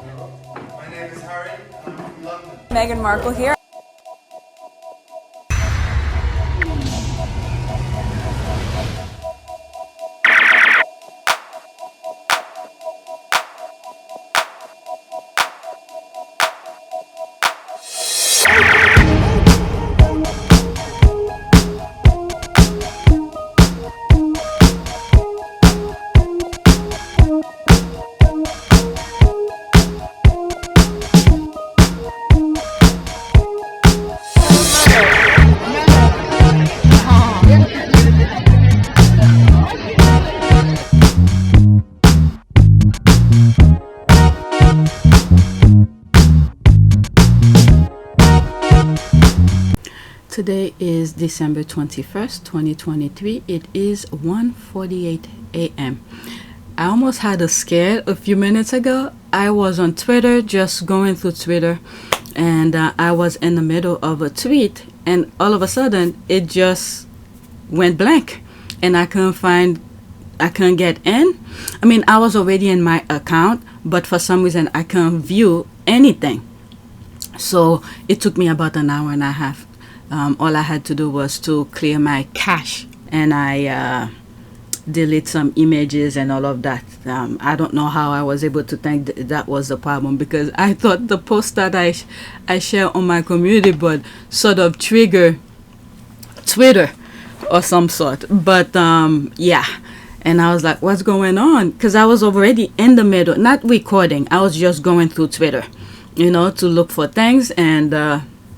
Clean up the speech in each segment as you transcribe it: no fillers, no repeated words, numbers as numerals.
My name is Harry, and I'm from London. Meghan Markle here. Today is December 21st, 2023. It is 1:48 a.m. I almost had a scare a few minutes ago. I was on Twitter, just going through Twitter, and I was in the middle of a tweet, and all of a sudden it just went blank, and I couldn't get in. I mean, I was already in my account, but for some reason I couldn't view anything. So it took me about an hour and a half. All I had to do was to clear my cache, and I delete some images and all of that. I don't know how I was able to think that was the problem, because I thought the post that I share on my community board sort of trigger Twitter or some sort. But yeah, and I was like, what's going on? Because I was already in the middle, not recording. I was just going through Twitter, to look for things, and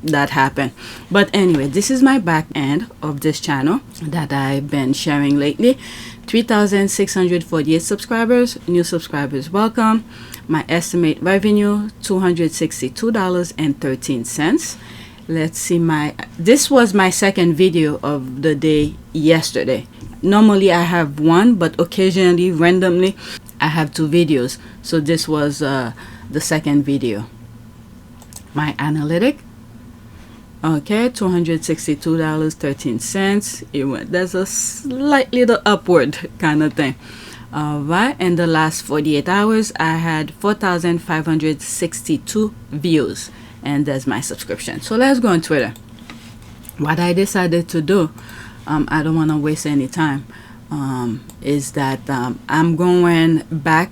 that happened. But anyway, this is my back end of this channel that I've been sharing lately. 3,648 subscribers. New subscribers welcome. My estimate revenue $262.13. Let's see, this was my second video of the day yesterday. Normally I have one, but occasionally, randomly, I have two videos. So this was the second video. My analytic, okay, $262.13. It went, there's a slight little upward kind of thing. All right, in the last 48 hours, I had 4,562 views, and there's my subscription. So let's go on Twitter. What I decided to do, I don't want to waste any time, is that I'm going back.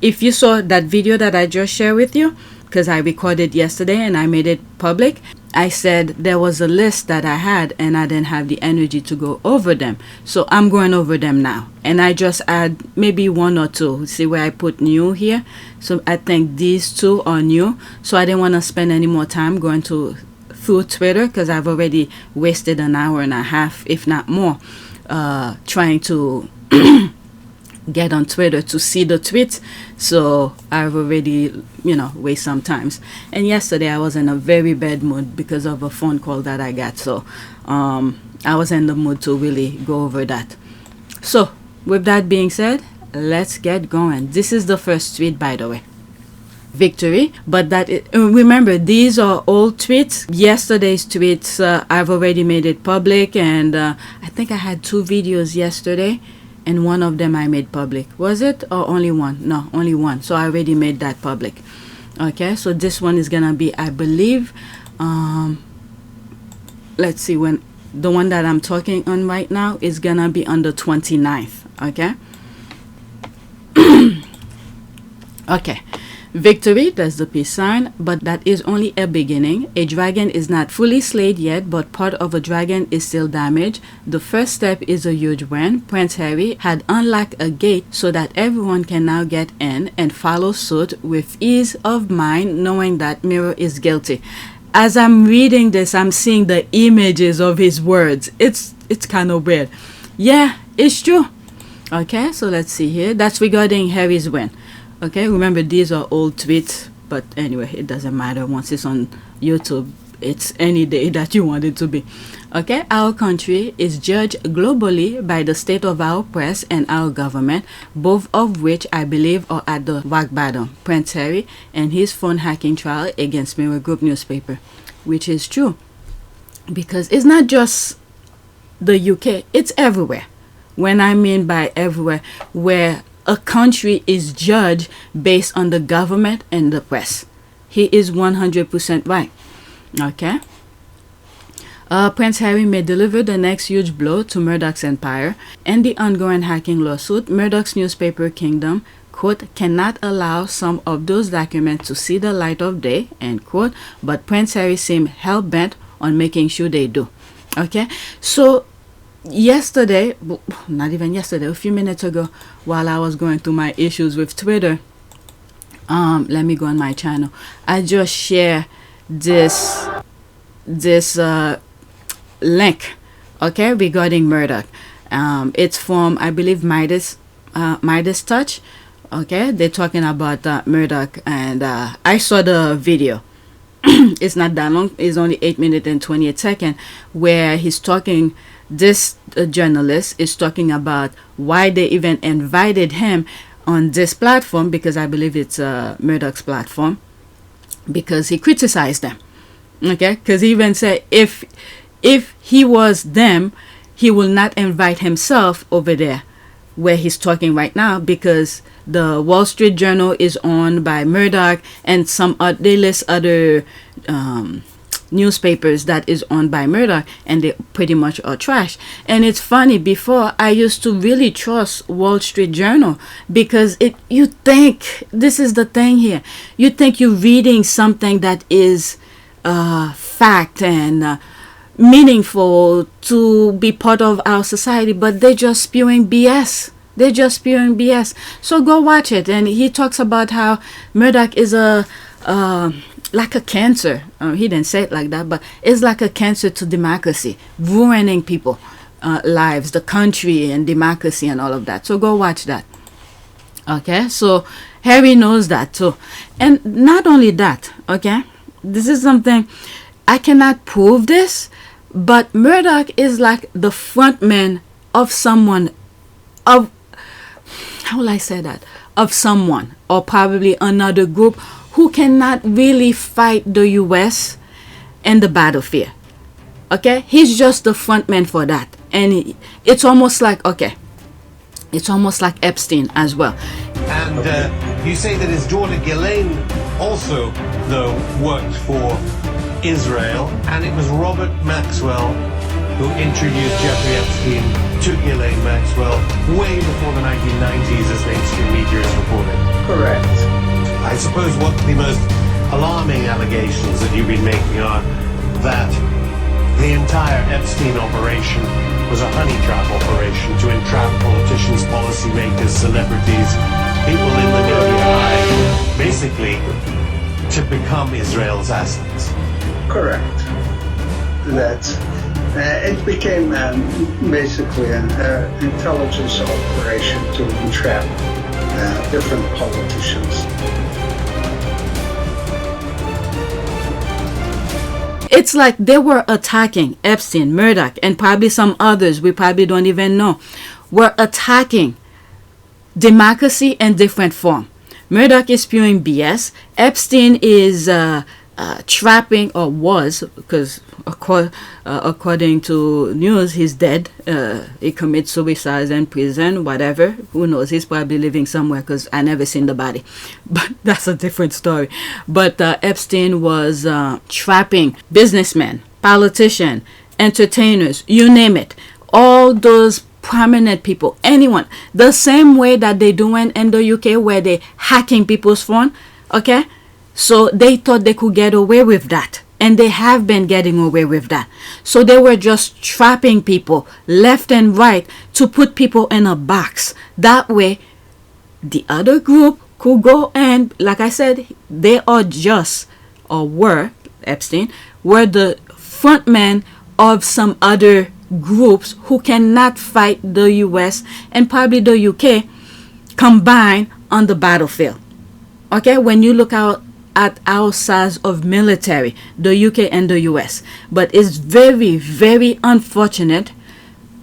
If you saw that video that I just shared with you, because I recorded yesterday and I made it public, I said there was a list that I had and I didn't have the energy to go over them. So I'm going over them now, and I just add maybe one or two. See where I put new here? So I think these two are new. So I didn't want to spend any more time going through Twitter, because I've already wasted an hour and a half, if not more, trying to get on Twitter to see the tweets. So I've already waste some times. And yesterday I was in a very bad mood because of a phone call that I got. So I was in the mood to really go over that. So with that being said, let's get going. This is the first tweet, by the way. Victory, but remember, these are old tweets. Yesterday's tweets, I've already made it public, and I think I had two videos yesterday, and one of them I made public. Was it, or only one? No, only one. So I already made that public. Okay, so this one is gonna be, I believe, let's see, when the one that I'm talking on right now is gonna be on the 29th. Okay. Okay. Victory, that's the peace sign, but that is only a beginning. A dragon is not fully slayed yet, but part of a dragon is still damaged. The first step is a huge win. Prince Harry had unlocked a gate so that everyone can now get in and follow suit with ease of mind, knowing that Mirror is guilty. As I'm reading this, I'm seeing the images of his words. It's kind of weird. Yeah, it's true. Okay, so let's see here. That's regarding Harry's win. Okay, remember, these are old tweets, but anyway, it doesn't matter. Once it's on YouTube, it's any day that you want it to be. Okay, our country is judged globally by the state of our press and our government, both of which I believe are at the rock bottom. Prince Harry and his phone hacking trial against Mirror Group newspaper, which is true, because it's not just the UK, it's everywhere. When I mean by everywhere, where a country is judged based on the government and the press. He is 100% right. Okay. Prince Harry may deliver the next huge blow to Murdoch's empire and the ongoing hacking lawsuit. Murdoch's newspaper kingdom, quote, cannot allow some of those documents to see the light of day, end quote, but Prince Harry seemed hell-bent on making sure they do. Okay, so yesterday, not even yesterday, a few minutes ago, while I was going through my issues with Twitter, let me go on my channel. I just share this link, okay, regarding Murdoch. It's from, I believe, Midas Touch. Okay, they're talking about Murdoch, and I saw the video. It's not that long. It's only 8 minutes and 28 seconds, where he's talking. This journalist is talking about why they even invited him on this platform, because I believe it's Murdoch's platform, because he criticized them. Okay, because he even said if he was them, he will not invite himself over there where he's talking right now, because the Wall Street Journal is owned by Murdoch, and some they list other newspapers that is owned by Murdoch, and they pretty much are trash. And it's funny, before I used to really trust Wall Street Journal, because you think, this is the thing here, you think you're reading something that is fact and meaningful to be part of our society, but they're just spewing BS. They're just spewing BS. So go watch it. And he talks about how Murdoch is like a cancer. He didn't say it like that, but it's like a cancer to democracy, ruining people lives, the country and democracy and all of that. So go watch that. Okay, so Harry knows that too. And not only that, okay, this is something I cannot prove this, but Murdoch is like the front man of someone, of, how will I say that, of someone, or probably another group who cannot really fight the US in the battlefield. Okay, he's just the front man for that. And it's almost like, okay, it's almost like Epstein as well. And you say that his daughter Ghislaine also, though, worked for Israel, and it was Robert Maxwell who introduced Jeffrey Epstein to Ghislaine Maxwell way before the 1990s, as mainstream media is reporting. Correct. I suppose what the most alarming allegations that you've been making are that the entire Epstein operation was a honey trap operation to entrap politicians, policymakers, celebrities, people in the media, basically to become Israel's assets. Correct. That it became basically an intelligence operation to entrap different politicians. It's like they were attacking Epstein, Murdoch, and probably some others we probably don't even know, were attacking democracy in different form. Murdoch is spewing BS. Epstein is trapping, or was, because according to news, he's dead. He commits suicide in prison, whatever. Who knows? He's probably living somewhere, because I never seen the body. But that's a different story. But Epstein was trapping businessmen, politicians, entertainers, you name it. All those prominent people, anyone. The same way that they doing in the UK, where they hacking people's phone. Okay? So they thought they could get away with that. And they have been getting away with that. So they were just trapping people left and right to put people in a box. That way, the other group could go and, like I said, they are just, or were, Epstein, were the front men of some other groups who cannot fight the US and probably the UK combined on the battlefield. Okay, when you look out at our size of military, the UK and the US. But it's very, very unfortunate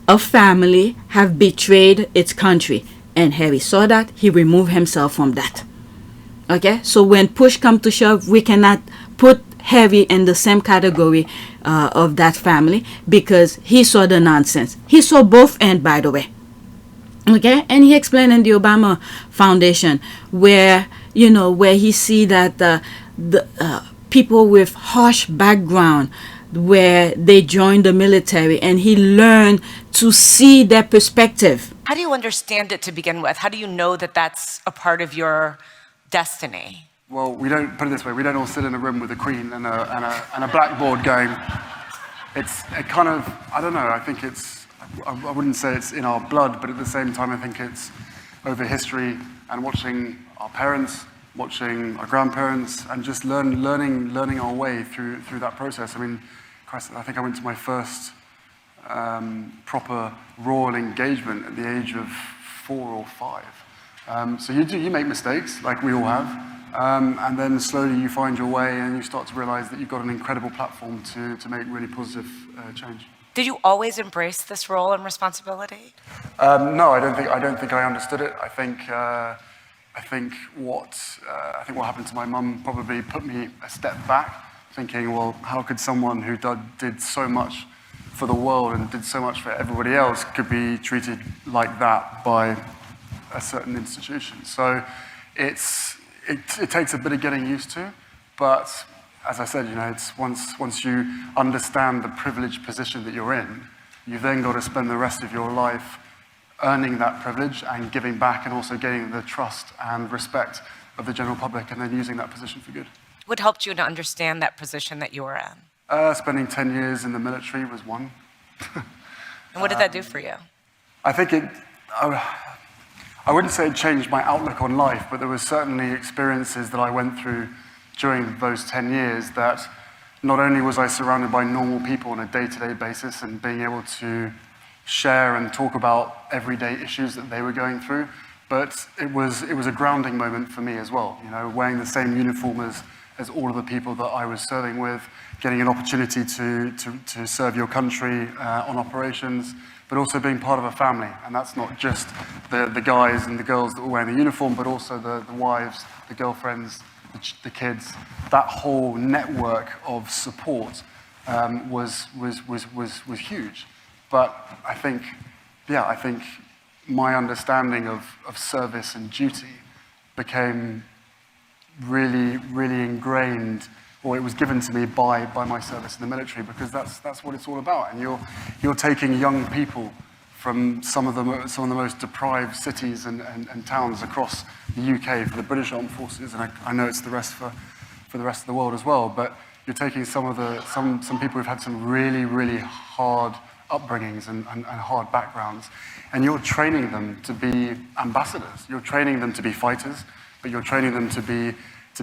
a family have betrayed its country. And Harry saw that, he removed himself from that. Okay, so when push comes to shove, we cannot put Harry in the same category of that family, because he saw the nonsense. He saw both ends, by the way. Okay, and he explained in the Obama Foundation where where he see that the people with harsh background where they joined the military, and he learned to see their perspective. How do you understand it to begin with? How do you know that that's a part of your destiny? Well, we don't, put it this way, we don't all sit in a room with a queen and a blackboard going. It's a kind of, I don't know, I think it's, I wouldn't say it's in our blood, but at the same time I think it's over history and watching our parents, watching our grandparents, and just learning our way through that process. I mean, Christ, I think I went to my first proper royal engagement at the age of 4 or 5. So you make mistakes, like we all have, and then slowly you find your way, and you start to realize that you've got an incredible platform to make really positive change. Did you always embrace this role and responsibility? No, I don't think I understood it. I think what happened to my mum probably put me a step back, thinking, well, how could someone who did so much for the world and did so much for everybody else could be treated like that by a certain institution? So it takes a bit of getting used to, but as I said, it's once you understand the privileged position that you're in, you've then got to spend the rest of your life earning that privilege and giving back, and also gaining the trust and respect of the general public, and then using that position for good. What helped you to understand that position that you were in? Spending 10 years in the military was one. And what did that do for you? I think I wouldn't say it changed my outlook on life, but there were certainly experiences that I went through during those 10 years that not only was I surrounded by normal people on a day-to-day basis and being able to share and talk about everyday issues that they were going through, but it was a grounding moment for me as well. Wearing the same uniform as all of the people that I was serving with, getting an opportunity to serve your country on operations, but also being part of a family. And that's not just the guys and the girls that were wearing the uniform, but also the wives, the girlfriends, the kids. That whole network of support was huge. But I think my understanding of service and duty became really, really ingrained, or it was given to me by my service in the military, because that's what it's all about. And you're taking young people from some of the most deprived cities and towns across the UK for the British Armed Forces, and I know it's the rest for the rest of the world as well. But you're taking some people who've had some really, really hard upbringings and hard backgrounds, and you're training them to be ambassadors. You're training them to be fighters, but you're training them to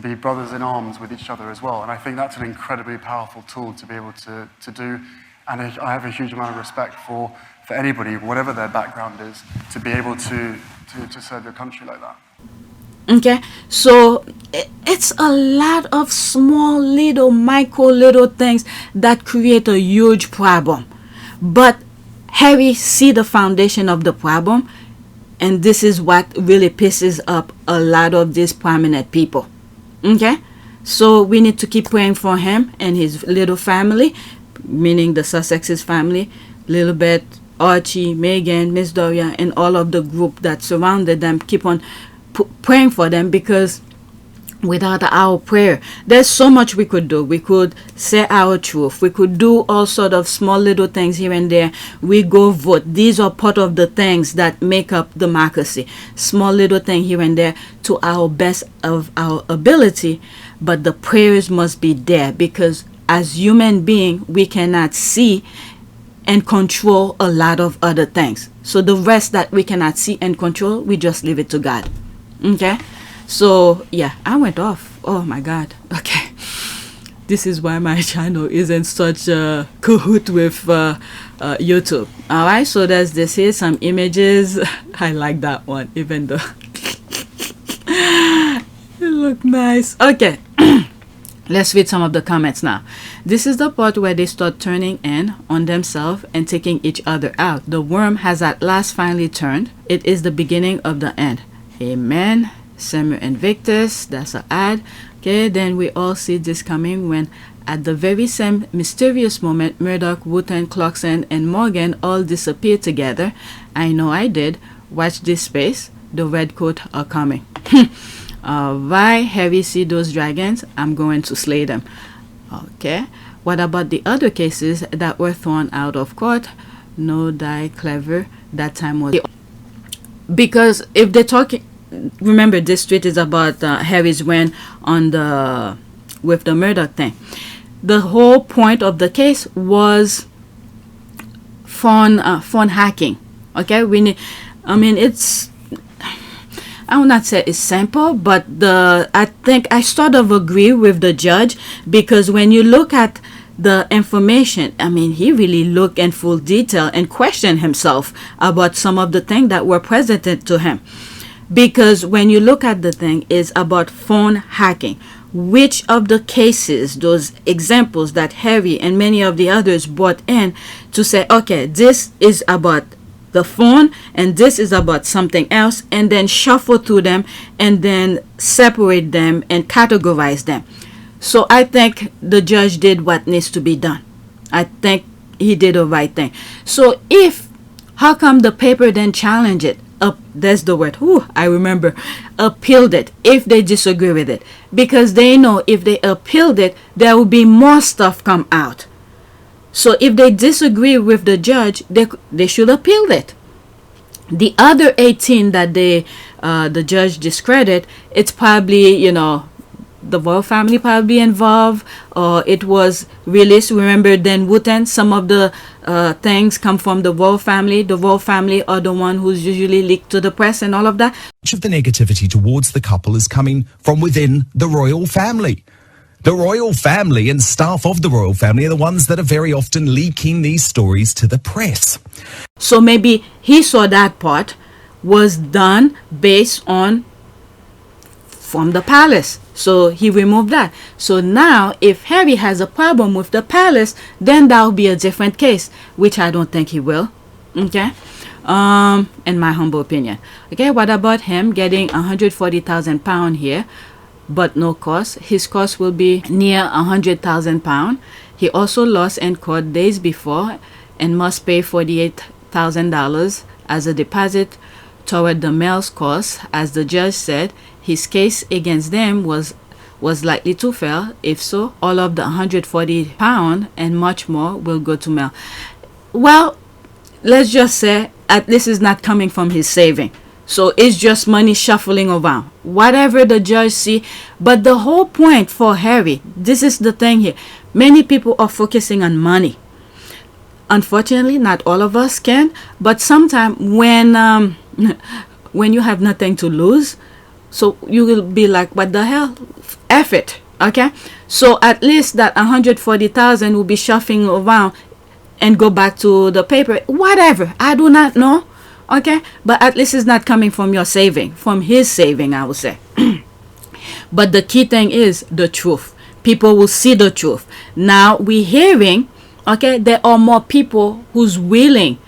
be brothers in arms with each other as well. And I think that's an incredibly powerful tool to be able to do. And I have a huge amount of respect for anybody, whatever their background is, to be able to serve your country like that. Okay, so it's a lot of small little things that create a huge problem. But Harry see the foundation of the problem, and this is what really pisses up a lot of these prominent people. Okay, so we need to keep praying for him and his little family, meaning the Sussex's family, little bit Archie, Meghan, Miss Doria, and all of the group that surrounded them. Keep on praying for them, because without our prayer, there's so much we could do. We could say our truth. We could do all sort of small little things here and there. We go vote. These are part of the things that make up democracy. Small little thing here and there to our best of our ability. But the prayers must be there, because as human beings, we cannot see and control a lot of other things. So the rest that we cannot see and control, we just leave it to God. Okay? So, yeah, I went off. Oh, my God. Okay. This is why my channel isn't such a cahoot with YouTube. All right, so there's this here, some images. I like that one, even though it look nice. Okay. Let's read some of the comments now. This is the part where they start turning in on themselves and taking each other out. The worm has at last finally turned. It is the beginning of the end. Amen. Samuel Invictus, that's an ad. Okay, then we all see this coming when at the very same mysterious moment, Murdoch, Wooten, Clarkson, and Morgan all disappeared together. I know I did. watch this space. The red coat are coming. Why Harry see those dragons? I'm going to slay them. Okay. What about the other cases that were thrown out of court? No die clever. That time was because if they're talking. Remember, this tweet is about Harry's win on the with the Murdoch thing. The whole point of the case was phone hacking. Okay, we need. I mean, it's. I will not say it's simple, but I think I sort of agree with the judge, because when you look at the information, I mean, he really looked in full detail and questioned himself about some of the things that were presented to him. Because when you look at the thing, it's about phone hacking. Which of the cases, those examples that Harry and many of the others brought in to say, okay, this is about the phone and this is about something else, and then shuffle through them and then separate them and categorize them. So I think the judge did what needs to be done. I think he did the right thing. So how come the paper then challenged it? There's the word. I remember. Appealed it if they disagree with it. Because they know if they appealed it, there will be more stuff come out. So if they disagree with the judge, they should appeal it. The other 18 that the judge discredited, it's probably, the royal family probably involved, or it was released. Remember, then Wooten, some of the things come from the royal family. The royal family are the one who's usually leaked to the press and all of that. Much of the negativity towards the couple is coming from within the royal family. The royal family and staff of the royal family are the ones that are very often leaking these stories to the press. So maybe he saw that part was done based on from the palace. So he removed that. So now if Harry has a problem with the palace, then that will be a different case, which I don't think he will. Okay. In my humble opinion. Okay, what about him getting £140,000 here, but no cost? His cost will be near £100,000. He also lost in court days before and must pay $48,000 as a deposit toward the mail's cost. As the judge said, his case against them was likely to fail. If so, all of the £140 and much more will go to mail. Well, let's just say at least it's not coming from his saving. So it's just money shuffling around. Whatever the judge see. But the whole point for Harry, this is the thing here. Many people are focusing on money. Unfortunately, not all of us can. But sometimes when you have nothing to lose, so you will be like, what the hell? F it. Okay? So at least that 140,000 will be shuffling around and go back to the paper. Whatever. I do not know. Okay? But at least it's not coming from your saving. From his saving, I would say. But the key thing is the truth. People will see the truth. Now we're hearing, okay, there are more people who's willing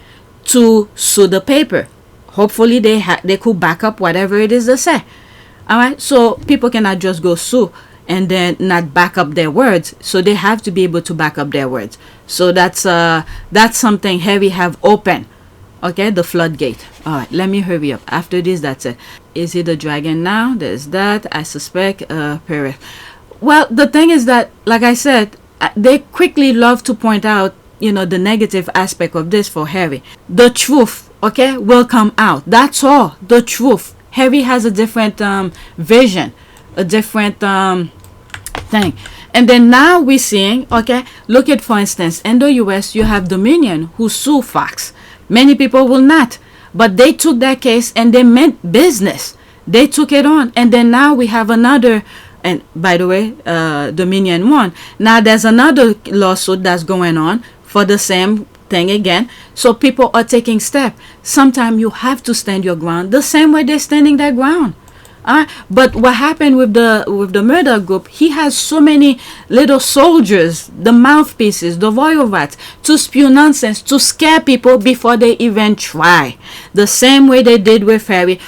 to sue the paper. Hopefully they could back up whatever it is they say. All right, so people cannot just go sue and then not back up their words. So they have to be able to back up their words. So that's something Harry have open. Okay, the floodgate. All right, let me hurry up. After this, that's it. Is he the dragon now? There's that. I suspect Paris. Well, the thing is that, like I said, they quickly love to point out, the negative aspect of this for Harry. The truth, okay, will come out. That's all. The truth. Harry has a different vision, a different thing. And then now we're seeing, okay, look at, for instance, in the US, you have Dominion who sue Fox. Many people will not. But they took that case and they meant business. They took it on. And then now we have another, and by the way, Dominion won. Now there's another lawsuit that's going on for the same thing again. So people are taking steps. Sometimes you have to stand your ground the same way they're standing their ground. But what happened with the Murdoch group, he has so many little soldiers, the mouthpieces, the royal rats, to spew nonsense, to scare people before they even try. The same way they did with Harry.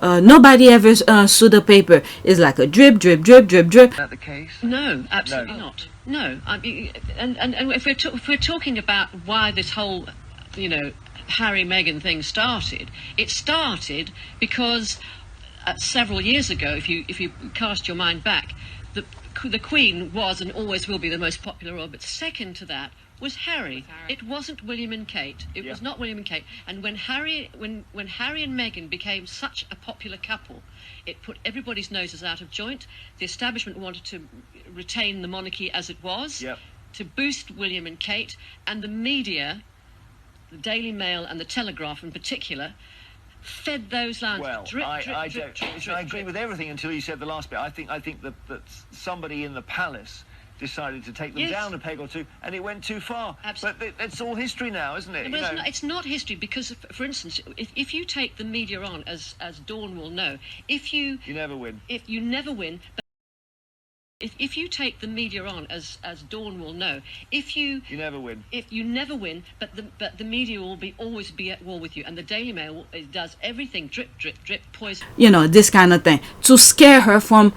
Nobody ever sued the paper. It's like a drip, drip, drip, drip, drip. Is that the case? No, absolutely not. No, and if we're talking about why this whole, Harry-Meghan thing started, it started because several years ago, if you cast your mind back, the Queen was and always will be the most popular royal, but second to that was Harry. It wasn't William and Kate. It was not William and Kate. And when Harry and Meghan became such a popular couple, it put everybody's noses out of joint. The establishment wanted to retain the monarchy as it was, to boost William and Kate, and the media, the Daily Mail and the Telegraph in particular, fed those lines. Well, I agree with everything until you said the last bit. I think that somebody in the palace decided to take them down a peg or two, and it went too far. Absolutely. But it's all history now, isn't it? But it's not history, because, for instance, if you take the media on, as Dawn will know, you never win. If you never win. If you take the media on, as Dawn will know, you never win. If you never win, but the media will always be at war with you, and the Daily Mail does everything drip, drip, drip, poison. You know, this kind of thing to scare her from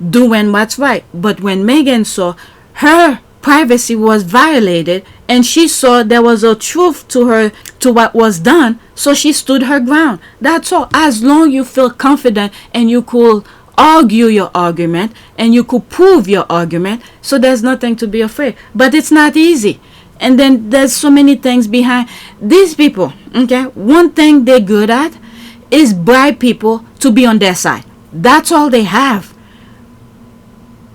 doing what's right. But when Meghan saw her privacy was violated, and she saw there was a truth to her, to what was done, so she stood her ground. That's all. As long you feel confident and you could argue your argument and you could prove your argument, so there's nothing to be afraid. But it's not easy, and then there's so many things behind these people. Okay, one thing they're good at is bribe people to be on their side. That's all they have.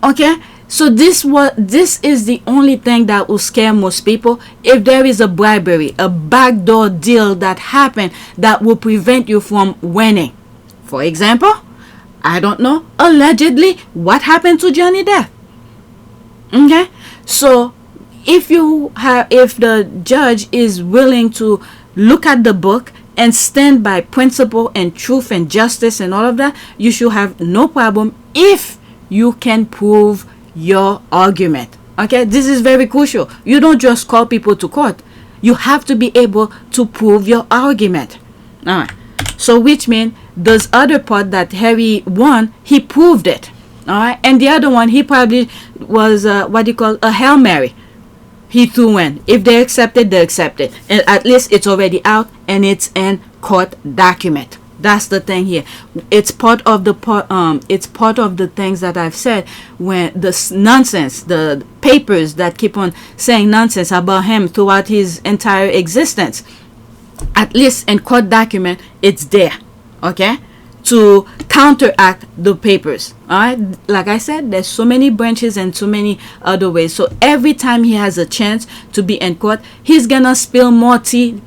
Okay, so this is the only thing that will scare most people. If there is a bribery, a backdoor deal that happened that will prevent you from winning. For example, I don't know, allegedly, what happened to Johnny Depp? Okay, so if the judge is willing to look at the book and stand by principle and truth and justice and all of that, you should have no problem if you can prove your argument. Okay, this is very crucial. You don't just call people to court. You have to be able to prove your argument. All right. So which means this other part that Harry won, he proved it. All right. And the other one, he probably was a Hail Mary. He threw in. If they accepted, they accepted. And at least it's already out and it's in court document. That's the thing here. It's part of the things that I've said, when the nonsense, the papers that keep on saying nonsense about him throughout his entire existence. At least in court document, it's there, okay, to counteract the papers. All right, like I said, there's so many branches and so many other ways. So every time he has a chance to be in court, he's gonna spill more tea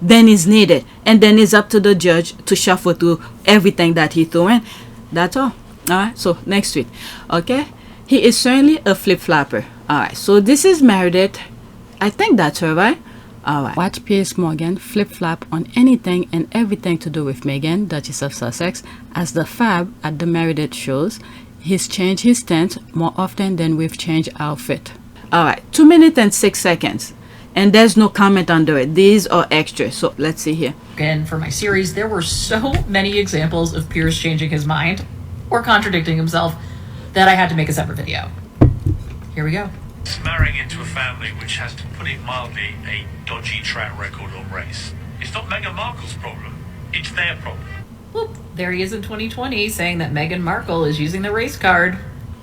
than is needed, and then it's up to the judge to shuffle through everything that he threw in. That's all. All right, so next week, okay, he is certainly a flip-flopper. All right, so this is Meredith. I think that's her, right? All right. Watch Piers Morgan flip-flop on anything and everything to do with Meghan, Duchess of Sussex, as the Fab at the Meredith shows. He's changed his stance more often than we've changed our outfit. All right, 2 minutes and 6 seconds. And there's no comment under it. These are extra. So let's see here. And for my series, there were so many examples of Piers changing his mind or contradicting himself that I had to make a separate video. Here we go. Marrying into a family which has, to put it mildly, a dodgy track record on race. It's not Meghan Markle's problem. It's their problem. Whoop. There he is in 2020 saying that Meghan Markle is using the race card.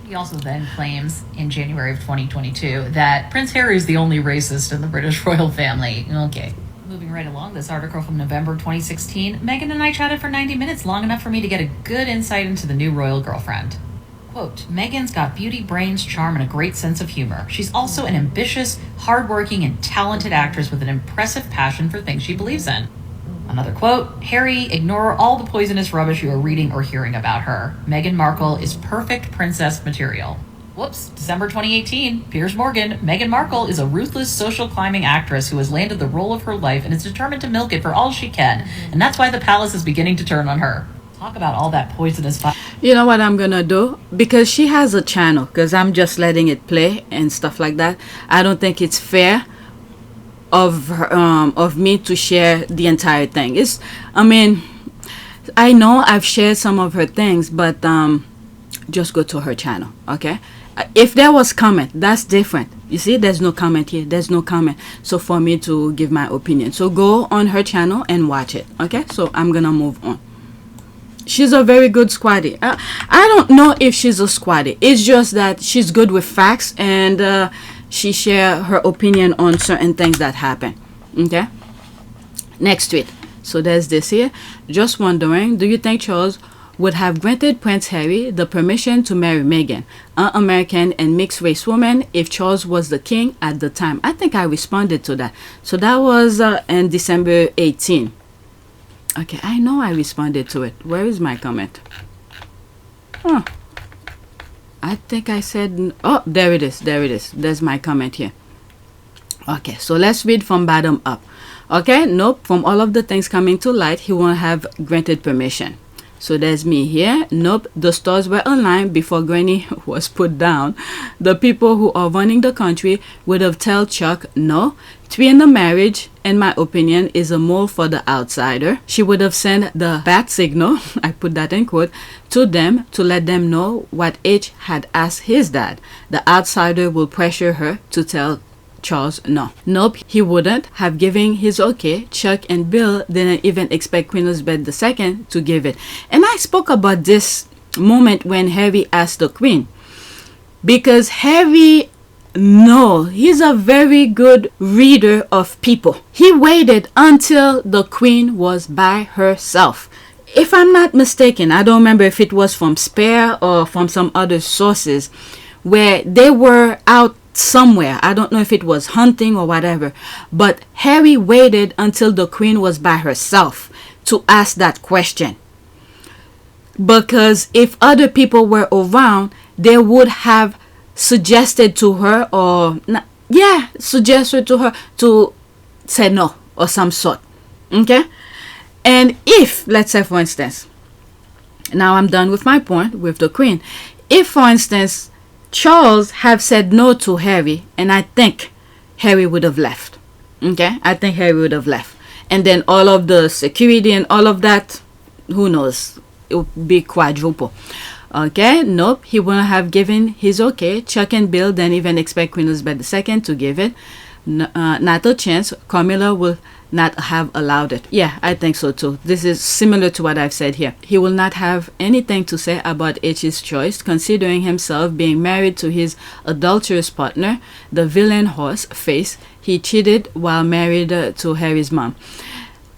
He also then claims in January of 2022 that Prince Harry is the only racist in the British royal family. Okay. Moving right along, this article from November 2016, Meghan and I chatted for 90 minutes, long enough for me to get a good insight into the new royal girlfriend. Quote, Meghan's got beauty, brains, charm, and a great sense of humor. She's also an ambitious, hardworking, and talented actress with an impressive passion for things she believes in. Another quote, Harry, ignore all the poisonous rubbish you are reading or hearing about her. Meghan Markle is perfect princess material. Whoops, December 2018, Piers Morgan, Meghan Markle is a ruthless social climbing actress who has landed the role of her life and is determined to milk it for all she can. And that's why the palace is beginning to turn on her. Talk about all that poisonous fire. You know what I'm gonna do? Because she has a channel, because I'm just letting it play and stuff like that. I don't think it's fair of me to share the entire thing. I know I've shared some of her things, but just go to her channel, okay? If there was comment, that's different. You see, there's no comment here. There's no comment. So for me to give my opinion. So go on her channel and watch it. Okay, so I'm gonna move on. She's a very good squatty. I don't know if she's a squatty. It's just that she's good with facts, and she share her opinion on certain things that happen. Okay, next tweet. So there's this here. Just wondering, do you think Charles would have granted Prince Harry the permission to marry Meghan, an American and mixed race woman, if Charles was the king at the time? I think I responded to that. So that was in December 18. Okay, I know I responded to it. Where is my comment? Huh. I think I said, oh, there it is. There it is. There's my comment here. Okay, so let's read from bottom up. Okay, nope. From all of the things coming to light, he won't have granted permission. So there's me here. Nope, the stars were aligned before Granny was put down. The people who are running the country would have told Chuck no. 3 in the marriage, in my opinion, is a mole for the outsider. She would have sent the bat signal, I put that in quote, to them to let them know what H had asked his dad. The outsider will pressure her to tell Charles no. Nope, he wouldn't have given his okay. Chuck and Bill didn't even expect Queen Elizabeth II to give it. And I spoke about this moment when Harry asked the Queen. Because Harry, no, he's a very good reader of people. He waited until the Queen was by herself. If I'm not mistaken, I don't remember if it was from Spare or from some other sources, where they were out somewhere. I don't know if it was hunting or whatever, but Harry waited until the Queen was by herself to ask that question, because if other people were around, they would have suggested to her, or suggested to her to say no or some sort. Okay, and if, let's say for instance, now I'm done with my point with the Queen, if for instance Charles have said no to Harry, and I think Harry would have left. Okay, I think Harry would have left, and then all of the security and all of that, who knows, it would be quadruple. Okay, nope, he wouldn't have given his okay. Chuck and Bill didn't even expect Queen Elizabeth II to give it. Not a chance. Camilla will not have allowed it. Yeah, I think so too. This is similar to what I've said here. He will not have anything to say about H's choice, considering himself being married to his adulterous partner, the villain horse face. He cheated while married to Harry's mom.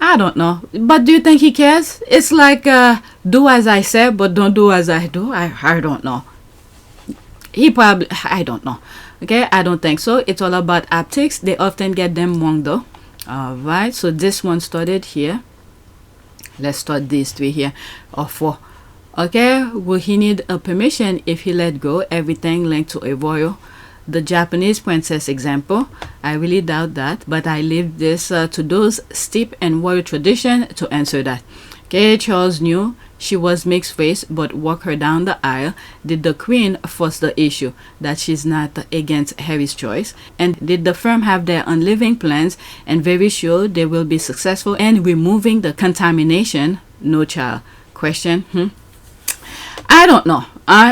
I don't know, but do you think he cares? It's like do as I say, but don't do as I do. I don't know. He probably, I don't know. Okay, I don't think so. It's all about optics. They often get them wrong though. Alright, so this one started here. Let's start these 3 here, or 4. Okay, will he need a permission if he let go everything linked to a royal? The Japanese princess example, I really doubt that, but I leave this to those steeped in royal tradition to answer that. Okay, Charles knew she was mixed race, but walked her down the aisle. Did the Queen force the issue that she's not against Harry's choice? And did the firm have their own living plans and very sure they will be successful in removing the contamination? No child. Question? I don't know.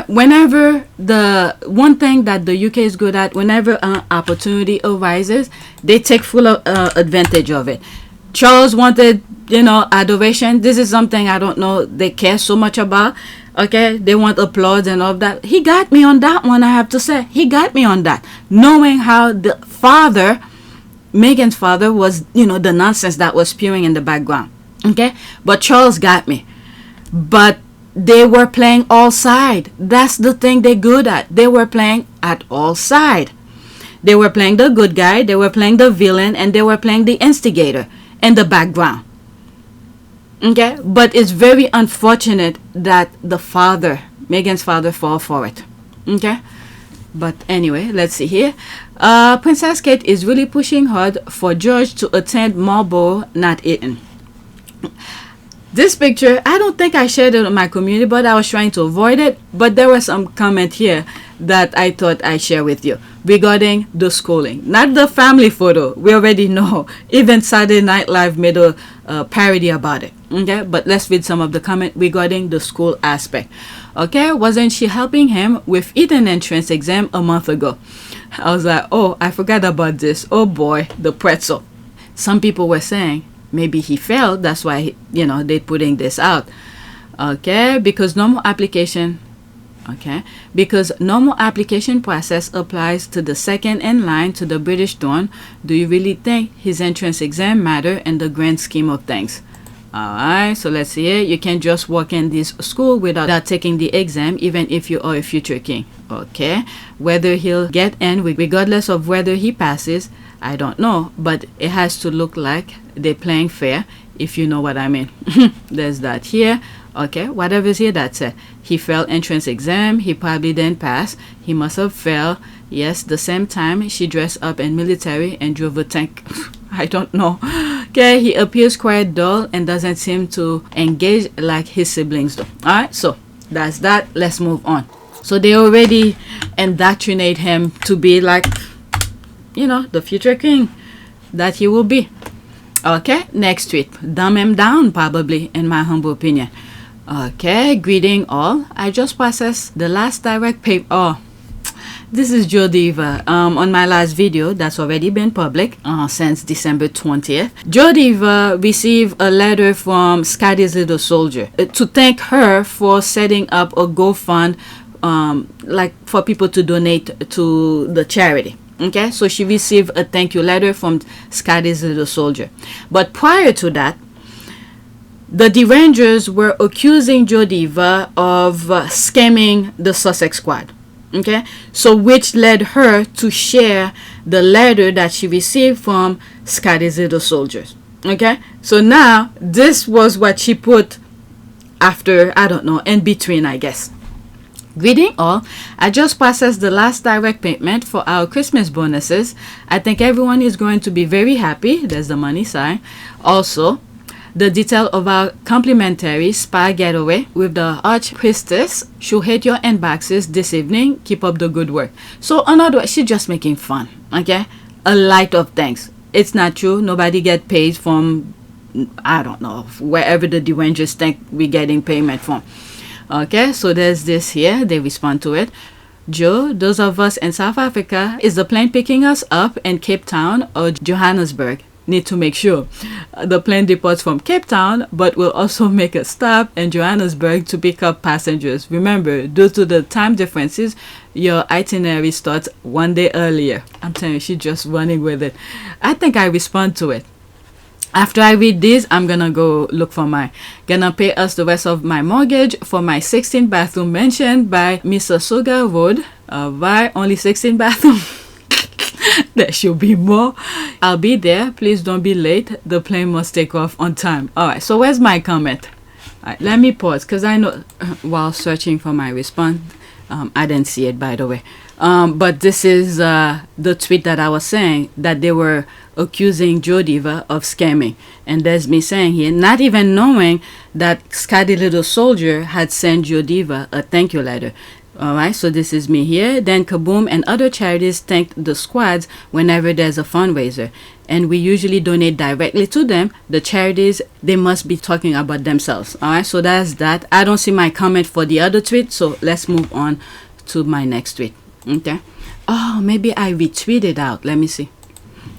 Whenever the one thing that the UK is good at, whenever an opportunity arises, they take full advantage of it. Charles wanted, adoration. This is something I don't know they care so much about. Okay, they want applause and all that. He got me on that one, I have to say. He got me on that. Knowing how the father, Meghan's father, was, the nonsense that was spewing in the background. Okay, but Charles got me. But they were playing all side. That's the thing they're good at. They were playing at all side. They were playing the good guy, they were playing the villain, and they were playing the instigator in the background. Okay, but it's very unfortunate that the father, Meghan's father, fall for it. Okay, but anyway, let's see here. Princess Kate is really pushing hard for George to attend Marlborough, not Eton. This picture, I don't think I shared it on my community, but I was trying to avoid it. But there was some comment here that I thought I'd share with you regarding the schooling. Not the family photo. We already know. Even Saturday Night Live made a parody about it. Okay, but let's read some of the comment regarding the school aspect. Okay, wasn't she helping him with Eton entrance exam a month ago? I was like, oh, I forgot about this. Oh boy, the pretzel. Some people were saying maybe he failed, that's why they're putting this out. Okay, because normal application process applies to the second in line to the British throne. Do you really think his entrance exam matter in the grand scheme of things? Alright, so let's see it. You can't just walk in this school without taking the exam, even if you are a future king. Okay, whether he'll get in regardless of whether he passes, I don't know, but it has to look like they're playing fair, if you know what I mean. There's that here. Okay, whatever's here, that's it. He failed entrance exam. He probably didn't pass. He must have failed. Yes, the same time she dressed up in military and drove a tank. I don't know. Okay, he appears quite dull and doesn't seem to engage like his siblings do. Alright, so that's that. Let's move on. So they already indoctrinate him to be like, the future king that he will be. Okay, next tweet. Dumb him down, probably, in my humble opinion. Okay, greeting all. I just processed the last direct paper. Oh, this is Joe Diva. On my last video, that's already been public since December 20th. Joe Diva received a letter from Scotty's Little Soldier to thank her for setting up a GoFund, like for people to donate to the charity. Okay, so she received a thank you letter from Scotty's Little Soldier. But prior to that, the derangers were accusing Joe Diva of scamming the Sussex Squad. Okay, so which led her to share the letter that she received from Scotty's Little Soldiers. Okay, so now this was what she put after, I don't know, in between, I guess. Greeting all. I just processed the last direct payment for our Christmas bonuses. I think everyone is going to be very happy. There's the money sign. Also, the detail of our complimentary spa getaway with the Archpriestess should hit your inboxes this evening. Keep up the good work. So another, she's just making fun. Okay, a light of thanks. It's not true. Nobody get paid from, I don't know, wherever the derangers think we're getting payment from. Okay, so there's this here. They respond to it. Joe, those of us in South Africa, is the plane picking us up in Cape Town or Johannesburg? Need to make sure. The plane departs from Cape Town, but will also make a stop in Johannesburg to pick up passengers. Remember, due to the time differences, your itinerary starts one day earlier. I'm telling you, she's just running with it. I think I respond to it. After I read this, I'm gonna go look for gonna pay us the rest of my mortgage for my 16 bathroom mansion by Mississauga Road. Why only 16 bathroom? There should be more. I'll be there. Please don't be late. The plane must take off on time. Alright, so where's my comment? Alright, let me pause because I know while searching for my response, I didn't see it, by the way. But this is the tweet that I was saying, that they were accusing Joe Diva of scamming. And there's me saying here, not even knowing that Scotty Little Soldier had sent Joe Diva a thank you letter. Alright, so this is me here. Then Kaboom and other charities thank the squads whenever there's a fundraiser. And we usually donate directly to them. The charities, they must be talking about themselves. Alright, so that's that. I don't see my comment for the other tweet, so let's move on to my next tweet. Okay. Oh, maybe I retweeted out. Let me see.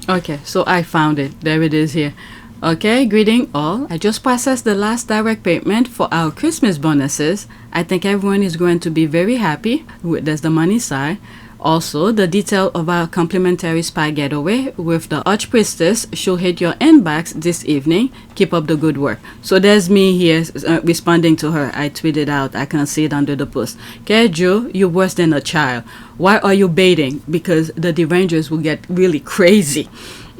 Okay, so I found it. There it is here. Okay, greeting all. I just processed the last direct payment for our Christmas bonuses. I think everyone is going to be very happy. There's the money side. Also, the detail of our complimentary spa getaway with the Archpriestess should hit your inbox this evening. Keep up the good work. So there's me here responding to her. I tweeted out. I can see it under the post. Okay, Joe, you're worse than a child. Why are you baiting? Because the derangers will get really crazy.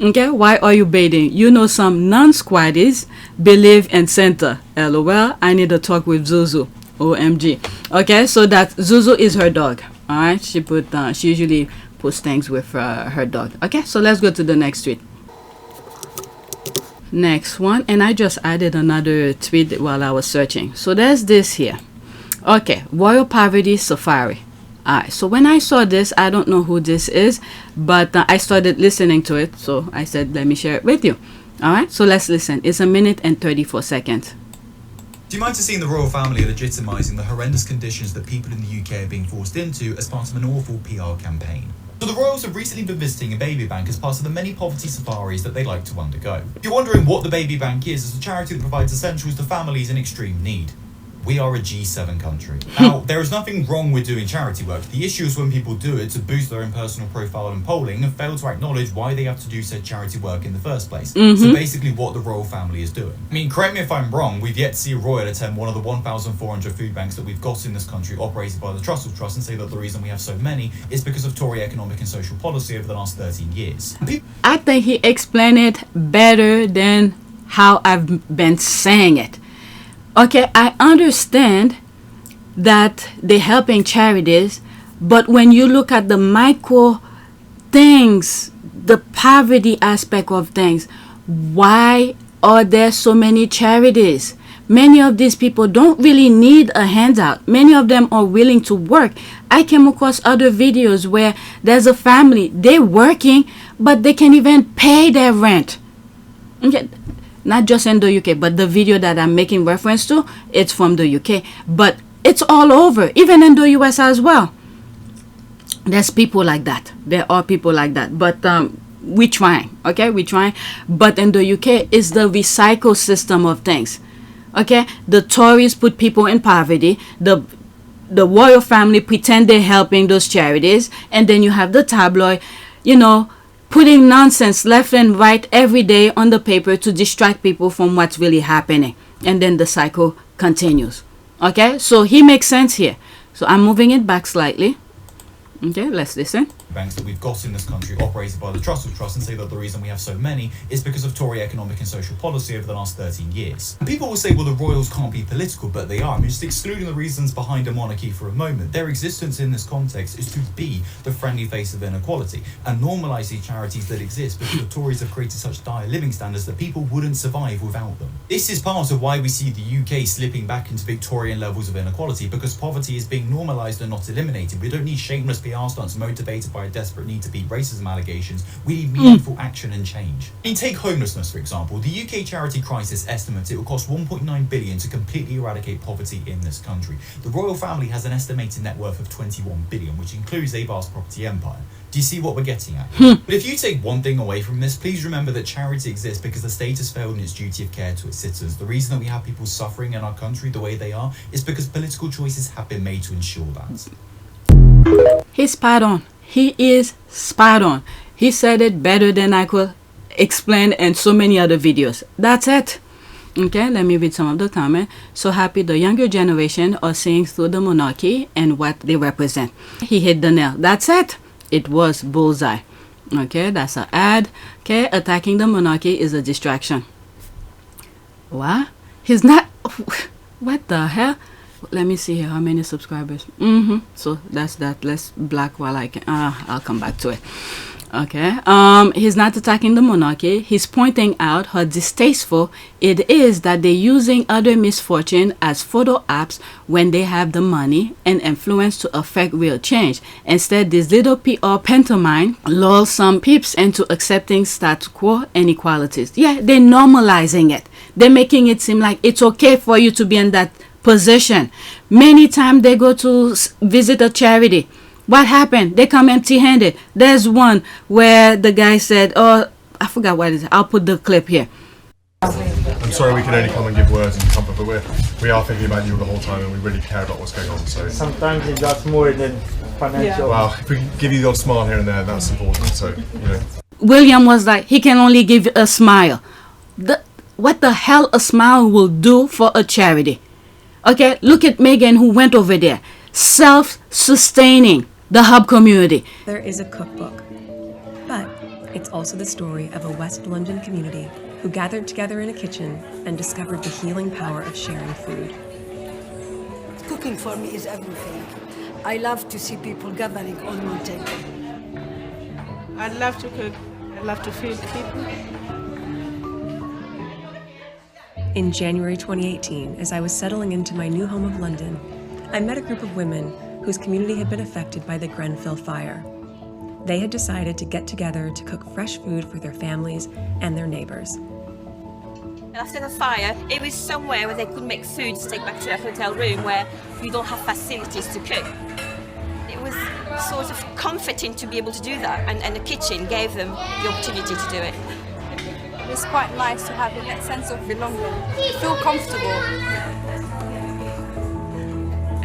Okay, why are you baiting? You know some non-squaddies believe in Santa. LOL, I need to talk with Zuzu. OMG. Okay, so that Zuzu is her dog. Alright, she usually puts things with her dog. Okay, so let's go to the next tweet. Next one, and I just added another tweet while I was searching. So there's this here. Okay, Royal Poverty Safari. Alright, so when I saw this, I don't know who this is, but I started listening to it, so I said let me share it with you. All right, so let's listen. It's 1 minute and 34 seconds. Do you mind to seeing the royal family legitimising the horrendous conditions that people in the UK are being forced into as part of an awful PR campaign? So the royals have recently been visiting a baby bank as part of the many poverty safaris that they like to undergo. If you're wondering what the baby bank is, it's a charity that provides essentials to families in extreme need. We are a G7 country. Now, there is nothing wrong with doing charity work. The issue is when people do it to boost their own personal profile and polling and fail to acknowledge why they have to do said charity work in the first place. So basically what the royal family is doing. I mean, correct me if I'm wrong, we've yet to see a royal attend one of the 1,400 food banks that we've got in this country operated by the Trussell Trust and say that the reason we have so many is because of Tory economic and social policy over the last 13 years. I think he explained it better than how I've been saying it. Okay, I understand that they're helping charities, but when you look at the micro things, the poverty aspect of things, why are there so many charities? Many of these people don't really need a handout. Many of them are willing to work. I came across other videos where there's a family, they're working, but they can't even pay their rent. Okay. Not just in the UK, but the video that I'm making reference to, it's from the UK. But it's all over, even in the US as well. There's people like that. There are people like that. But we're trying, okay? We're trying. But in the UK, it's the recycle system of things, okay? The Tories put people in poverty. The royal family pretend they're helping those charities. And then you have the tabloid, you know, putting nonsense left and right every day on the paper to distract people from what's really happening. And then the cycle continues. Okay, so he makes sense here. So I'm moving it back slightly. Okay, let's listen. Banks that we've got in this country operated by the Trussell Trust and say that the reason we have so many is because of Tory economic and social policy over the last 13 years. And people will say, well, the royals can't be political, but they are. I mean, just excluding the reasons behind a monarchy for a moment, their existence in this context is to be the friendly face of inequality and normalise these charities that exist because the Tories have created such dire living standards that people wouldn't survive without them. This is part of why we see the UK slipping back into Victorian levels of inequality, because poverty is being normalised and not eliminated. We don't need shameless PR stunts motivated by a desperate need to beat racism allegations. We need meaningful action and change. I mean, take homelessness, for example. The UK Charity Crisis estimates it will cost 1.9 billion to completely eradicate poverty in this country. The royal family has an estimated net worth of 21 billion, which includes a vast property empire. Do you see what we're getting at? But if you take one thing away from this, please remember that charity exists because the state has failed in its duty of care to its citizens. The reason that we have people suffering in our country the way they are is because political choices have been made to ensure that. He's spot on. He is spot on. He said it better than I could explain in so many other videos. That's it. Okay, let me read some of the comments. So happy the younger generation are seeing through the monarchy and what they represent. He hit the nail. That's it. It was bullseye. Okay, that's an ad. Okay, attacking the monarchy is a distraction. What? He's not. What the hell? Let me see here how many subscribers. So that's that. Let's black while I can. I'll come back to it. Okay. He's not attacking the monarchy. He's pointing out how distasteful it is that they're using other misfortune as photo apps when they have the money and influence to affect real change. Instead, this little PR pantomime lulls some peeps into accepting status quo inequalities. Yeah, they're normalizing it. They're making it seem like it's okay for you to be in that position. Many times they go to visit a charity. What happened? They come empty-handed. There's one where the guy said, oh, I forgot what it is. I'll put the clip here. I'm sorry we can only come and give words and comfort, but we are thinking about you the whole time and we really care about what's going on. So sometimes it's just more than financial. Well, if we can give you the odd smile here and there, that's important. So, you know. William was like, he can only give a smile. What the hell a smile will do for a charity? Okay, look at Meghan who went over there. Self-sustaining the hub community. There is a cookbook, but it's also the story of a West London community who gathered together in a kitchen and discovered the healing power of sharing food. Cooking for me is everything. I love to see people gathering on one table. I love to cook. I love to feed people. In January 2018, as I was settling into my new home of London, I met a group of women whose community had been affected by the Grenfell fire. They had decided to get together to cook fresh food for their families and their neighbors. And after the fire, it was somewhere where they could make food to take back to their hotel room where you don't have facilities to cook. It was sort of comforting to be able to do that, and the kitchen gave them the opportunity to do it. It was quite nice to have a sense of belonging, to feel comfortable.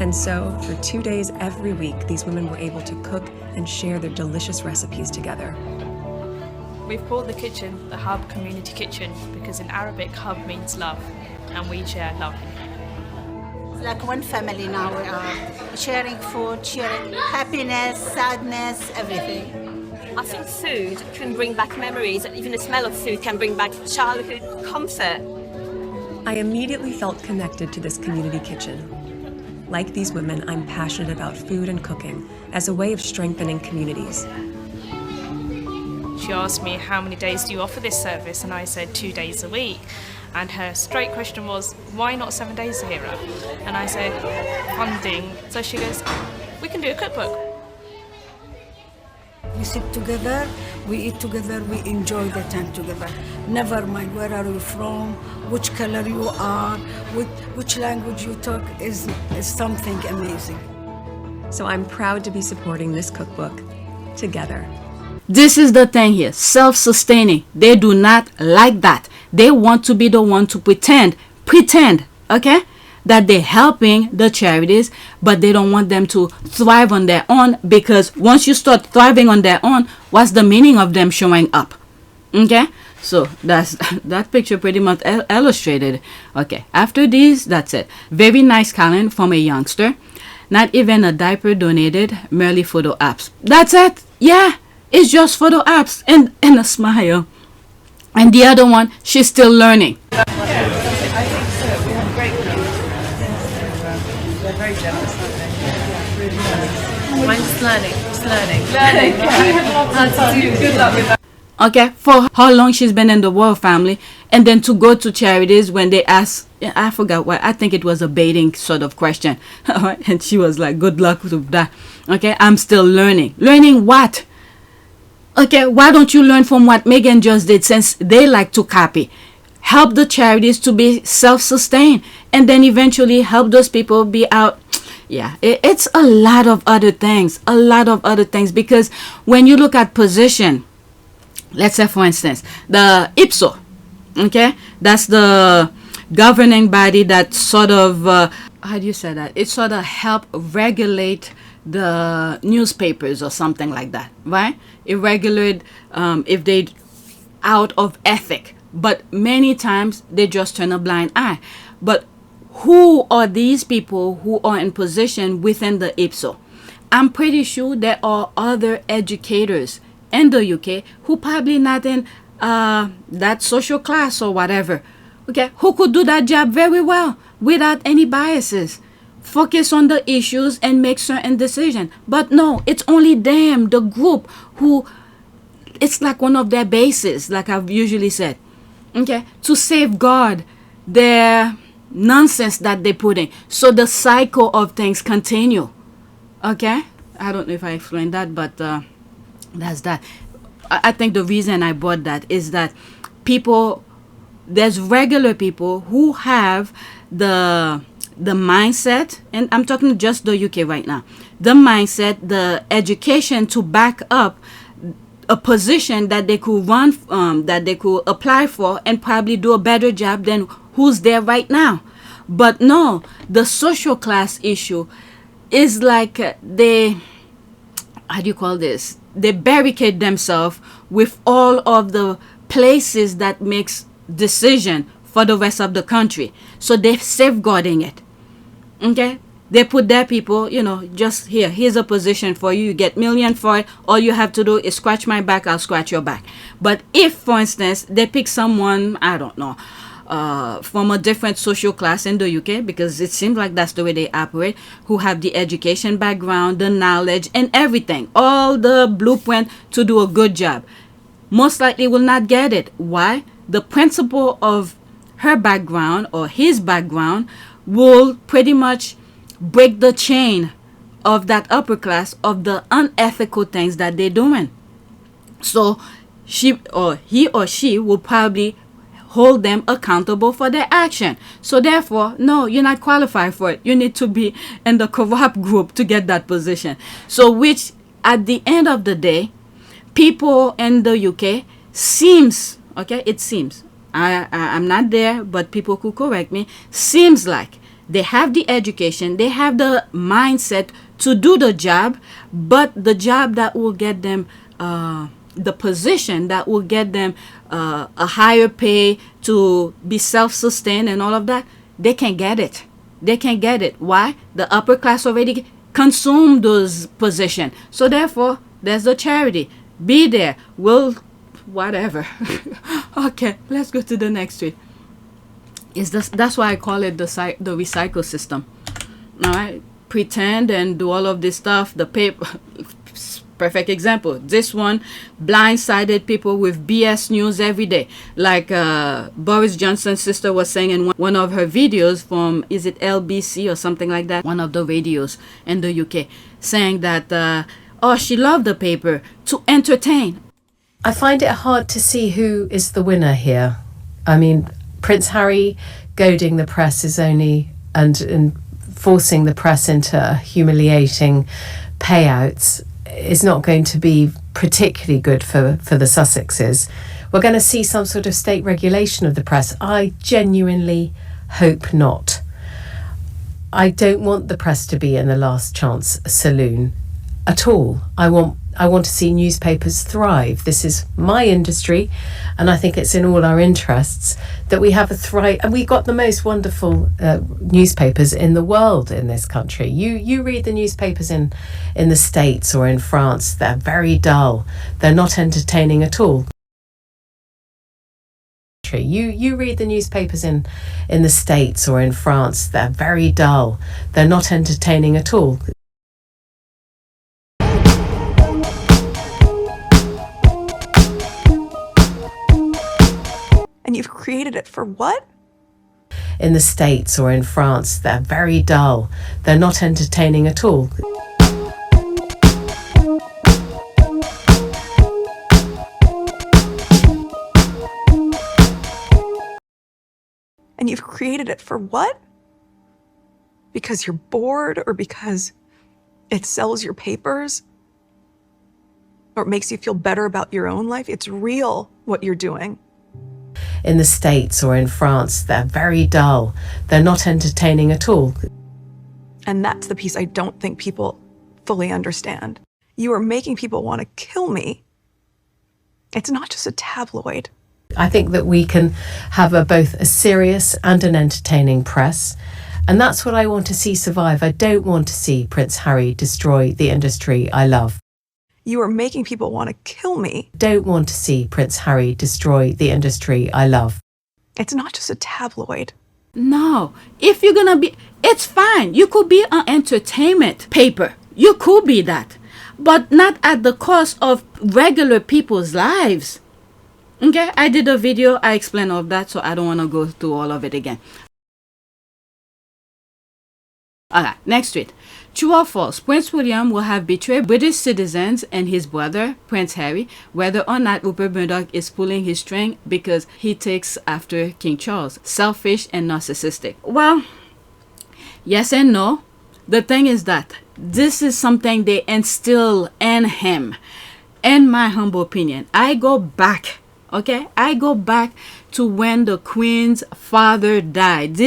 And so, for 2 days every week, these women were able to cook and share their delicious recipes together. We've called the kitchen the Hub Community Kitchen because in Arabic, hub means love, and we share love. It's like one family now. We are sharing food, sharing happiness, sadness, everything. I think food can bring back memories, and even the smell of food can bring back childhood comfort. I immediately felt connected to this community kitchen. Like these women, I'm passionate about food and cooking as a way of strengthening communities. She asked me, how many days do you offer this service? And I said 2 days a week. And her straight question was, why not 7 days, Zahira? And I said, funding. So she goes, we can do a cookbook. We sit together, we eat together, we enjoy the time together. Never mind where are you from, which color you are, which language you talk is something amazing. So I'm proud to be supporting this cookbook together. This is the thing here, self-sustaining. They do not like that. They want to be the one to pretend, okay, that they're helping the charities, but they don't want them to thrive on their own, because once you start thriving on their own, what's the meaning of them showing up? Okay, so that picture pretty much illustrated. Okay, after these, that's it. Very nice calendar from a youngster. Not even a diaper donated, merely photo apps. That's it. Yeah, it's just photo apps and a smile. And the other one, she's still learning. I think so. We have great communities. They're very generous, aren't they? Really nice. Mine's learning. Good luck with that. Okay, for how long she's been in the royal family, and then to go to charities when they ask, I forgot what, I think it was a baiting sort of question. And she was like, good luck with that. Okay, I'm still learning. Learning what? Okay, why don't you learn from what Meghan just did, since they like to copy? Help the charities to be self-sustained, and then eventually help those people be out. Yeah, it's a lot of other things. Because when you look at position, let's say, for instance, the IPSO, okay? That's the governing body that sort of, how do you say that? It sort of help regulate the newspapers or something like that, right? It regulate if they out of ethic. But many times they just turn a blind eye. But who are these people who are in position within the IPSO? I'm pretty sure there are other educators in the UK who probably not in that social class or whatever, okay, who could do that job very well without any biases, focus on the issues and make certain decisions. But no, it's only them, the group, who it's like one of their bases, like I've usually said, okay, to safeguard their nonsense that they put in, so the cycle of things continue. Okay, I don't know if I explained that, but that's that. I think the reason I brought that is that there's regular people who have the mindset, and I'm talking just the UK right now, the mindset, the education to back up a position that they could run, that they could apply for and probably do a better job than who's there right now. But no, the social class issue is like they, how do you call this? They barricade themselves with all of the places that makes decision for the rest of the country. So they're safeguarding it. Okay? They put their people, just here's a position for you. You get million for it. All you have to do is scratch my back, I'll scratch your back. But if, for instance, they pick someone, I don't know, from a different social class in the UK, because it seems like that's the way they operate, who have the education background, the knowledge, and everything, all the blueprint to do a good job, most likely will not get it. Why? The principle of her background or his background will pretty much break the chain of that upper class of the unethical things that they're doing. So he or she will probably hold them accountable for their action. So therefore, no, you're not qualified for it. You need to be in the corrupt group to get that position. So which at the end of the day, people in the UK seems, okay, it seems, I'm not there, but people could correct me, seems like they have the education, they have the mindset to do the job, but the job that will get them the position that will get them a higher pay, to be self-sustained and all of that, they can't get it. They can't get it. Why? The upper class already consumed those positions. So therefore, there's the charity. Be there. Will whatever. Okay, let's go to the next tweet. That's why I call it the recycle system. All right, pretend and do all of this stuff. The paper. Perfect example. This one blindsided people with BS news every day. Like Boris Johnson's sister was saying in one of her videos from, is it LBC or something like that? One of the radios in the UK, saying that, oh, she loved the paper to entertain. I find it hard to see who is the winner here. I mean, Prince Harry goading the press is only, and forcing the press into humiliating payouts is not going to be particularly good for the Sussexes. We're going to see some sort of state regulation of the press. I genuinely hope not. I don't want the press to be in the last chance saloon at all. I want to see newspapers thrive. This is my industry, and I think it's in all our interests that we have a thrive. And we've got the most wonderful newspapers in the world in this country. You read the newspapers in the States or in France, they're very dull. They're not entertaining at all. You read the newspapers in the States or in France, they're very dull. They're not entertaining at all. And you've created it for what? In the States or in France, they're very dull. They're not entertaining at all. And you've created it for what? Because you're bored, or because it sells your papers? Or it makes you feel better about your own life? It's real what you're doing. In the States or in France, they're very dull. They're not entertaining at all. And that's the piece I don't think people fully understand. You are making people want to kill me. It's not just a tabloid. I think that we can have both a serious and an entertaining press. And that's what I want to see survive. I don't want to see Prince Harry destroy the industry I love. You are making people want to kill me. Don't want to see Prince Harry destroy the industry I love. It's not just a tabloid. No, if you're gonna be, it's fine. You could be an entertainment paper. You could be that, but not at the cost of regular people's lives. Okay, I did a video, I explained all of that, so I don't want to go through all of it again. Alright, next tweet. True or false, Prince William will have betrayed British citizens and his brother, Prince Harry, whether or not Rupert Murdoch is pulling his string because he takes after King Charles. Selfish and narcissistic. Well, yes and no. The thing is that this is something they instill in him. In my humble opinion, I go back, okay? I go back to when the Queen's father died.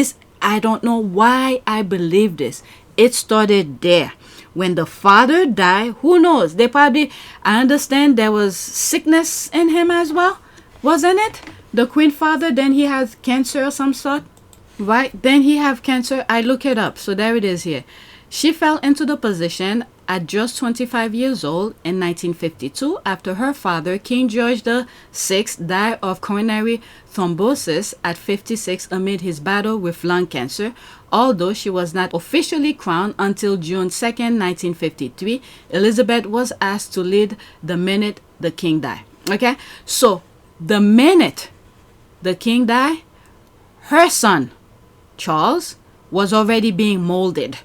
I don't know why I believe this. It started there. When the father died, who knows? I understand there was sickness in him as well. Wasn't it? The Queen father, then he has cancer or some sort. Right? Then he have cancer. I look it up. So there it is here. She fell into the position at just 25 years old in 1952 after her father, King George VI, died of coronary thrombosis at 56 amid his battle with lung cancer. Although she was not officially crowned until June 2nd, 1953, Elizabeth was asked to lead the minute the king died. Okay? So, the minute the king died, her son, Charles, was already being molded.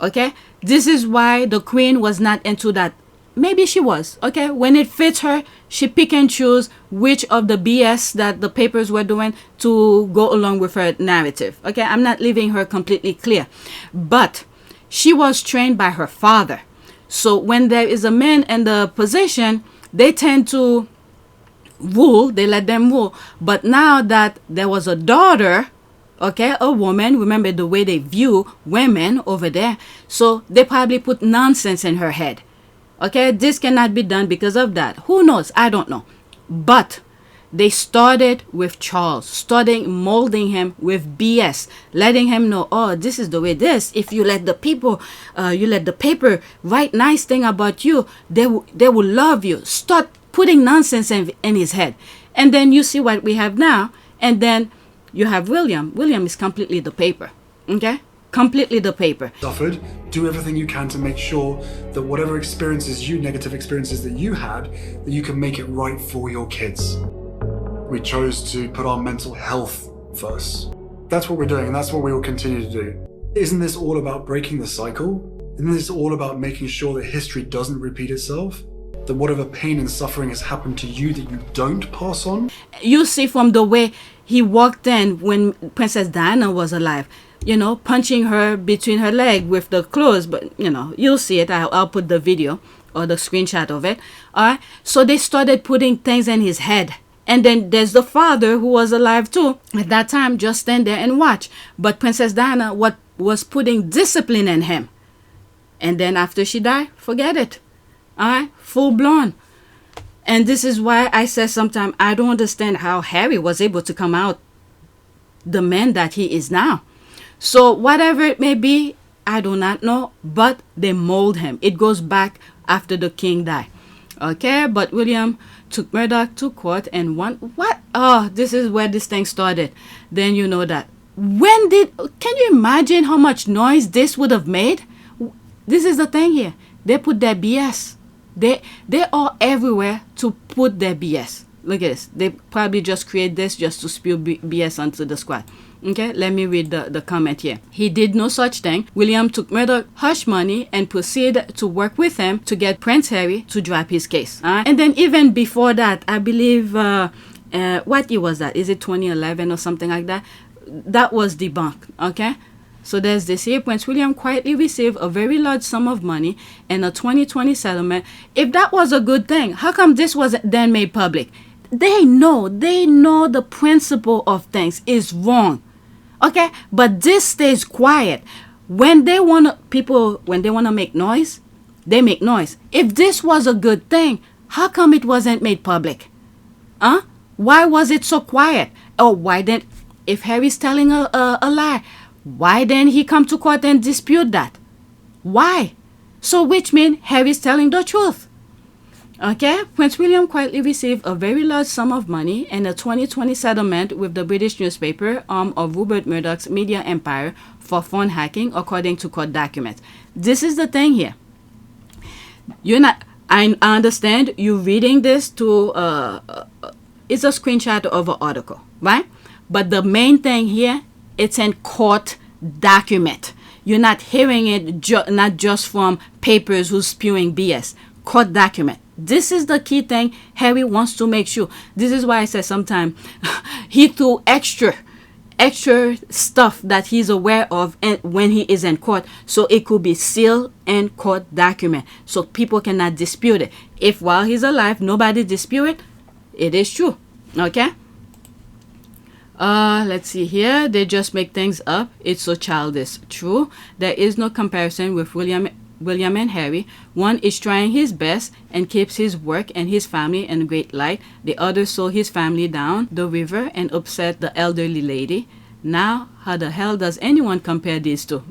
Okay? This is why the Queen was not into that maybe she was, okay? When it fits her, she pick and choose which of the BS that the papers were doing to go along with her narrative, okay? I'm not leaving her completely clear. But she was trained by her father. So when there is a man in the position, they tend to rule, they let them rule. But now that there was a daughter, okay, a woman, remember the way they view women over there, so they probably put nonsense in her head. Okay, this cannot be done because of that. Who knows? I don't know. But they started with Charles, starting molding him with BS, letting him know, oh, this is the way this. If you let the people, you let the paper write nice thing about you, they will love you. Start putting nonsense in his head. And then you see what we have now. And then you have William. William is completely the paper. Okay? Completely the paper. Suffered. Do everything you can to make sure that whatever experiences negative experiences that you had, that you can make it right for your kids. We chose to put our mental health first. That's what we're doing, and that's what we will continue to do. Isn't this all about breaking the cycle? Isn't this all about making sure that history doesn't repeat itself? That whatever pain and suffering has happened to you that you don't pass on? You see from the way he walked in when Princess Diana was alive, you know, punching her between her leg with the clothes, but you know, you'll see it. I'll put the video or the screenshot of it. All right. So they started putting things in his head. And then there's the father who was alive too. At that time, just stand there and watch. But Princess Diana was putting discipline in him. And then after she died, forget it. All right. Full blown. And this is why I said sometimes I don't understand how Harry was able to come out the man that he is now. So whatever it may be, I do not know, but they mold him. It goes back after the king died. Okay, but William took Murdoch to court and won. What? Oh, this is where this thing started. Then you know that. Can you imagine how much noise this would have made? This is the thing here. They put their BS. They are everywhere to put their BS. Look at this. They probably just create this just to spew BS onto the squad. Okay, let me read the comment here. He did no such thing. William took Murdoch hush money and proceeded to work with him to get Prince Harry to drop his case. And then even before that, I believe, what year was that? Is it 2011 or something like that? That was debunked, okay? So there's this here. Prince William quietly received a very large sum of money and a 2020 settlement. If that was a good thing, how come this wasn't then made public? They know the principle of things is wrong. Okay, but this stays quiet. When they want to make noise, they make noise. If this was a good thing, how come it wasn't made public? Why was it so quiet? Or if Harry's telling a lie, why didn't he come to court and dispute that? Why? So which means Harry's telling the truth. Okay, Prince William quietly received a very large sum of money and a 2020 settlement with the British newspaper arm of Rupert Murdoch's media empire for phone hacking, according to court documents. This is the thing here. I understand you reading this to, it's a screenshot of an article, right? But the main thing here, it's in court document. You're not hearing it not just from papers who's spewing BS. Court document. This is the key thing Harry wants to make sure. This is why I said sometimes he threw extra stuff that he's aware of and when he is in court, so it could be sealed and court document so people cannot dispute it. If while he's alive nobody dispute it, it is true. Okay. Let's see here. They just make things up. It's so childish. True. There is no comparison with William and Harry. One is trying his best and keeps his work and his family in great light. The other sold his family down the river and upset the elderly lady. Now, how the hell does anyone compare these two?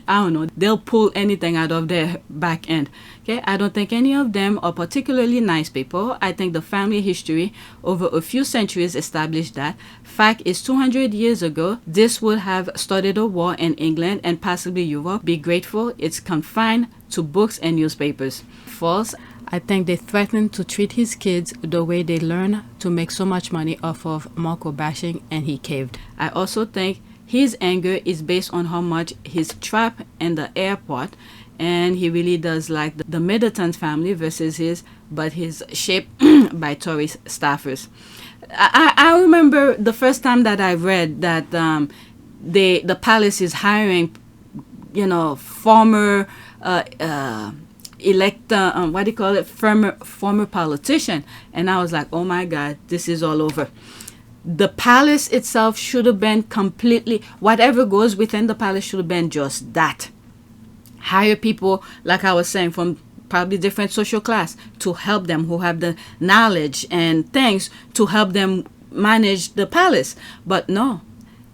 I don't know. They'll pull anything out of their back end. Okay, I don't think any of them are particularly nice people. I think the family history over a few centuries established that. Fact is 200 years ago, this would have started a war in England and possibly Europe. Be grateful it's confined to books and newspapers. False. I think they threatened to treat his kids the way they learn to make so much money off of Marco bashing, and he caved. I also think his anger is based on how much he's trapped in the airport and he really does like the Middleton family versus his, but his shaped by Tory staffers. I remember the first time that I read that the palace is hiring, you know, former former politician, and I was like, oh my God, this is all over. The palace itself should have been completely, whatever goes within the palace should have been just that. Hire people, like I was saying, from probably different social class to help them, who have the knowledge and things to help them manage the palace. But no,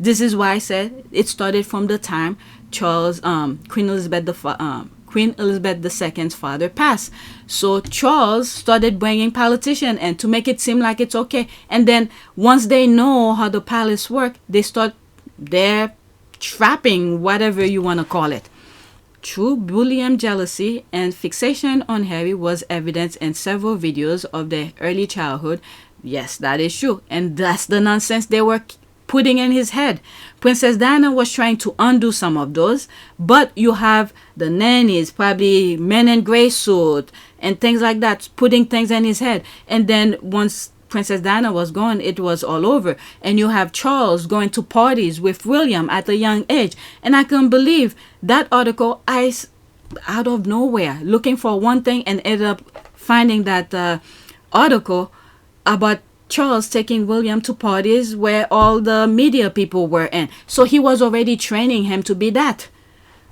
this is why I said it started from the time Queen Elizabeth II's father passed. So Charles started bringing politicians in to make it seem like it's okay. And then once they know how the palace works, they start their trapping, whatever you want to call it. True bullying, jealousy, and fixation on Harry was evident in several videos of their early childhood. Yes, that is true. And that's the nonsense they were putting in his head. Princess Diana was trying to undo some of those, but you have the nannies, probably men in gray suit and things like that, putting things in his head. And then once Princess Diana was gone, it was all over. And you have Charles going to parties with William at a young age. And I couldn't believe that article, out of nowhere, looking for one thing and ended up finding that article about Charles taking William to parties where all the media people were in. So he was already training him to be that.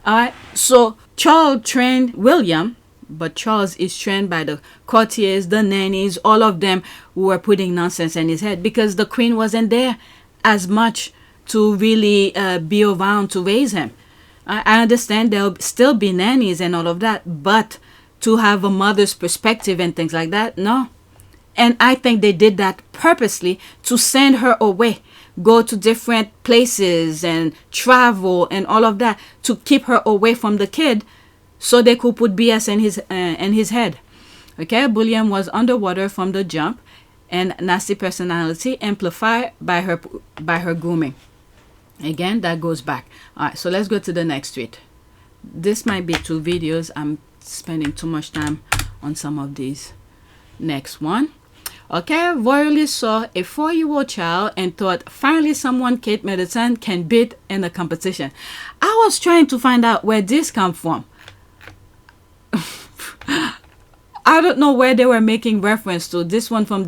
Alright, so Charles trained William, but Charles is trained by the courtiers, the nannies, all of them who were putting nonsense in his head because the Queen wasn't there as much to really be around to raise him. I understand there'll still be nannies and all of that, but to have a mother's perspective and things like that, no. And I think they did that purposely to send her away, go to different places and travel and all of that to keep her away from the kid so they could put BS in his head. Okay, William was underwater from the jump and nasty personality amplified by her grooming. Again, that goes back. All right, so let's go to the next tweet. This might be 2 videos. I'm spending too much time on some of these. Next one. Okay, Royalists saw a 4-year-old child and thought finally someone Kate Middleton can beat in the competition. I was trying to find out where this come from. I don't know where they were making reference to. This one from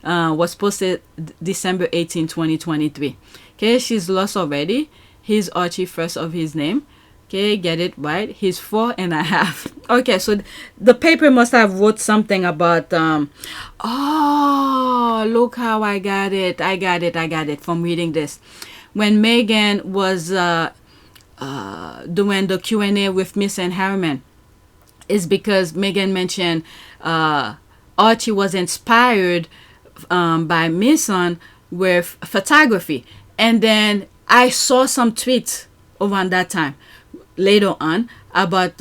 was posted December 18, 2023. Okay, she's lost already. He's Archie, first of his name. Okay, get it right. He's 4.5. Okay, so the paper must have wrote something about oh, look how I got it from reading this. When Meghan was doing the Q&A with Miss and Harriman, is because Meghan mentioned Archie was inspired by Mason with photography. And then I saw some tweets around that time later on about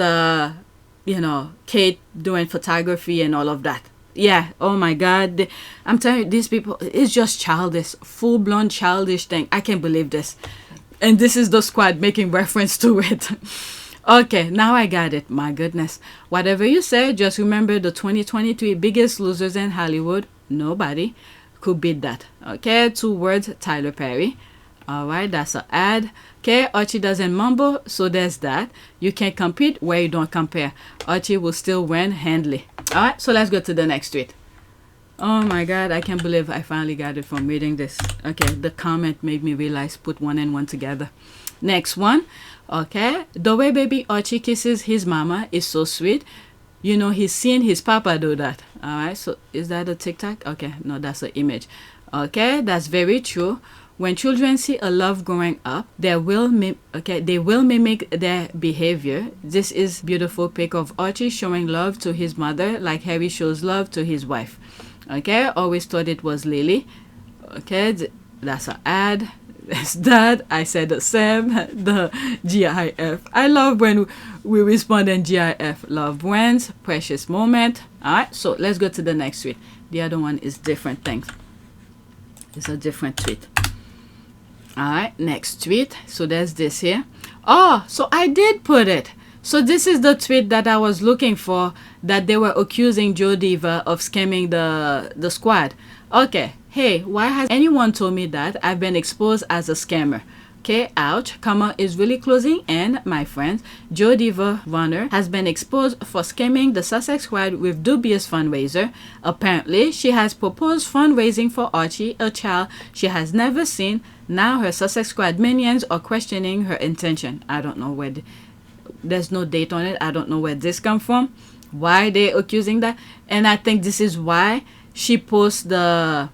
Kate doing photography and all of that. Yeah, oh my God, I'm telling you, these people, it's just childish, full-blown childish thing. I can't believe this. And this is the squad making reference to it. Okay, now I got it. My goodness. Whatever you say, just remember the 2023 biggest losers in Hollywood. Nobody could beat that. Okay, 2 words, Tyler Perry. All right, that's an ad. Okay, Archie doesn't mumble, so there's that. You can't compete where you don't compare. Archie will still win handily. All right, so let's go to the next tweet. Oh my God, I can't believe I finally got it from reading this. Okay, the comment made me realize, put 1 and 1 together. Next one. Okay, the way baby Archie kisses his mama is so sweet. You know, he's seen his papa do that. All right, so is that a TikTok? Okay, no, that's an image. Okay, that's very true. When children see a love growing up, they will mimic their behavior. This is beautiful pic of Archie showing love to his mother like Harry shows love to his wife. Okay, always thought it was Lily. Okay, that's an ad. That's that. I said the same. The GIF. I love when we respond in GIF. Love wins. Precious moment. All right, so let's go to the next tweet. The other one is different things. It's a different tweet. All right, next tweet. So there's this here. Oh, so I did put it. So this is the tweet that I was looking for, that they were accusing Joe Diva of scamming the squad. Okay, hey, why has anyone told me that I've been exposed as a scammer? Okay, ouch, karma is really closing in, my friends. Joe Diva runner has been exposed for scamming the Sussex squad with dubious fundraiser. Apparently, she has proposed fundraising for Archie, a child she has never seen. Now her Sussex squad minions are questioning her intention. I don't know where there's no date on it. I don't know where this come from, why they accusing that. And I think this is why she posts the,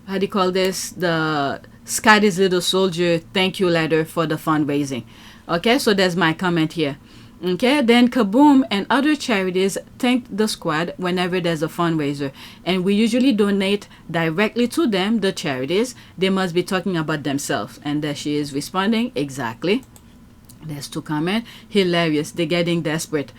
how do you call this, the Scotty's Little Soldier thank you letter for the fundraising. Okay, so there's my comment here. Okay, then Kaboom and other charities thank the squad whenever there's a fundraiser, and we usually donate directly to them, the charities. They must be talking about themselves. And there she is responding, exactly. There's two comments. Hilarious, they're getting desperate.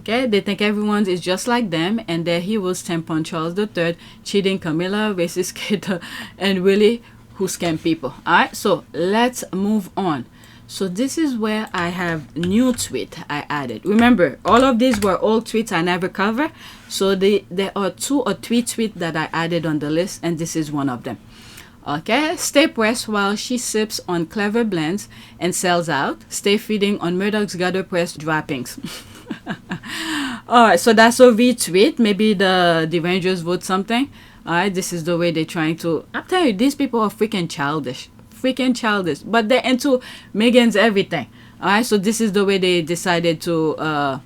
Okay, they think everyone is just like them, and their heroes tampon Charles III, cheating Camilla, racist kid, and Willie, who scam people. All right, so let's move on. So this is where I have new tweet I added. Remember, all of these were old tweets I never cover. So there are 2 or 3 tweets that I added on the list, and this is one of them. Okay, stay pressed while she sips on clever blends and sells out. Stay feeding on Murdoch's gutter press droppings. All right, so that's a retweet. Maybe the Rangers vote something. All right, this is the way they're trying to. I'm telling you, these people are freaking childish. Freaking childish. But they're into Meghan's everything. All right, so this is the way they decided to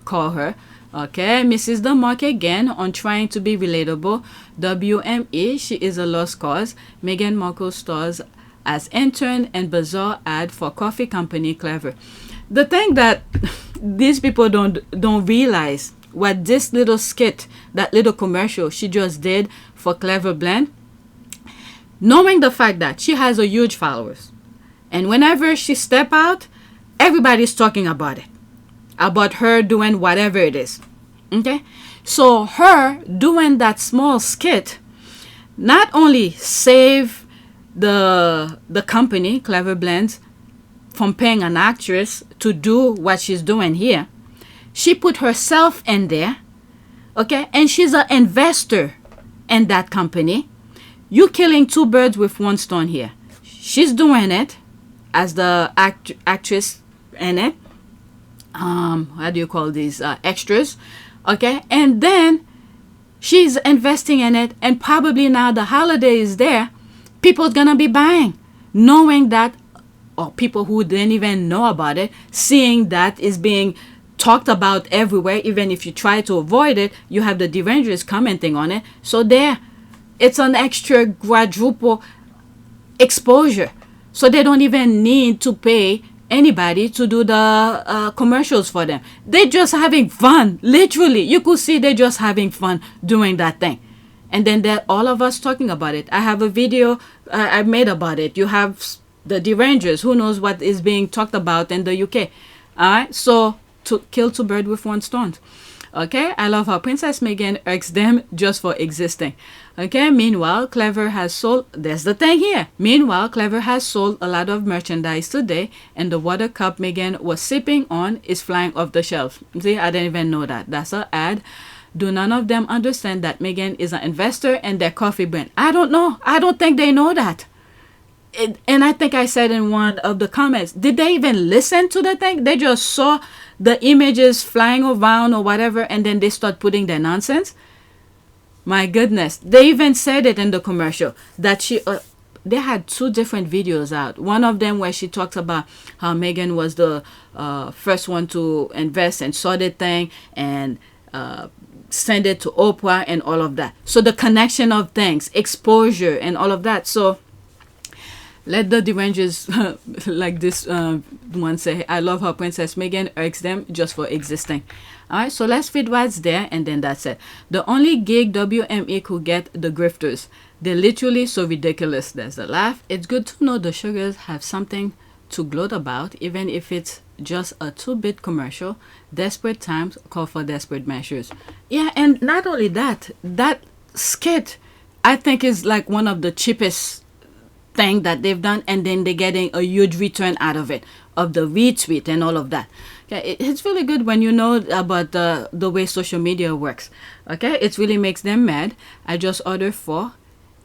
call her. Okay, Mrs. the Mark again on trying to be relatable. WME, she is a lost cause. Meghan Markle stars as intern and bizarre ad for coffee company Clever. The thing that these people don't realize, what this little skit, that little commercial she just did for Clever Blend, knowing the fact that she has a huge followers, and whenever she step out, everybody's talking about it, about her doing whatever it is. Okay, so her doing that small skit not only save the company Clever Blends from paying an actress to do what she's doing here, she put herself in there. Okay, and she's an investor in that company. You killing 2 birds with 1 stone here. She's doing it as the actress in it. How do you call these extras? Okay, and then she's investing in it, and probably now the holiday is there, people's gonna be buying, knowing that, or people who didn't even know about it, seeing that is being talked about everywhere. Even if you try to avoid it, you have the derangers commenting on it. So there, it's an extra quadruple exposure. So they don't even need to pay anybody to do the commercials for them. They're just having fun. Literally, you could see they're just having fun doing that thing. And then there, all of us talking about it. I have a video I made about it. You have the derangers. Who knows what is being talked about in the UK. All right, so to kill 2 birds with 1 stone. Okay, I love how Princess Meghan irks them just for existing. Okay, meanwhile, Clever has sold, there's the thing here. Meanwhile, Clever has sold a lot of merchandise today, and the water cup Meghan was sipping on is flying off the shelf. See, I didn't even know that. That's an ad. Do none of them understand that Meghan is an investor in their coffee brand? I don't know. I don't think they know that. And I think I said in one of the comments, did they even listen to the thing? They just saw the images flying around or whatever, and then they start putting their nonsense. My goodness, they even said it in the commercial that she they had 2 different videos out. One of them where she talks about how Meghan was the first one to invest and saw the thing and send it to Oprah and all of that. So the connection of things, exposure and all of that. So let the derangers like this one say, I love how Princess Meghan irks them just for existing. All right, so let's feed what's there, and then that's it. The only gig WME could get the grifters. They're literally so ridiculous. There's a laugh. It's good to know the sugars have something to gloat about, even if it's just a 2-bit commercial. Desperate times call for desperate measures. Yeah, and not only that, that skit, I think, is like one of the cheapest thing that they've done, and then they're getting a huge return out of it, of the retweet and all of that. Okay, it's really good when you know about the way social media works. Okay, it really makes them mad. I just ordered 4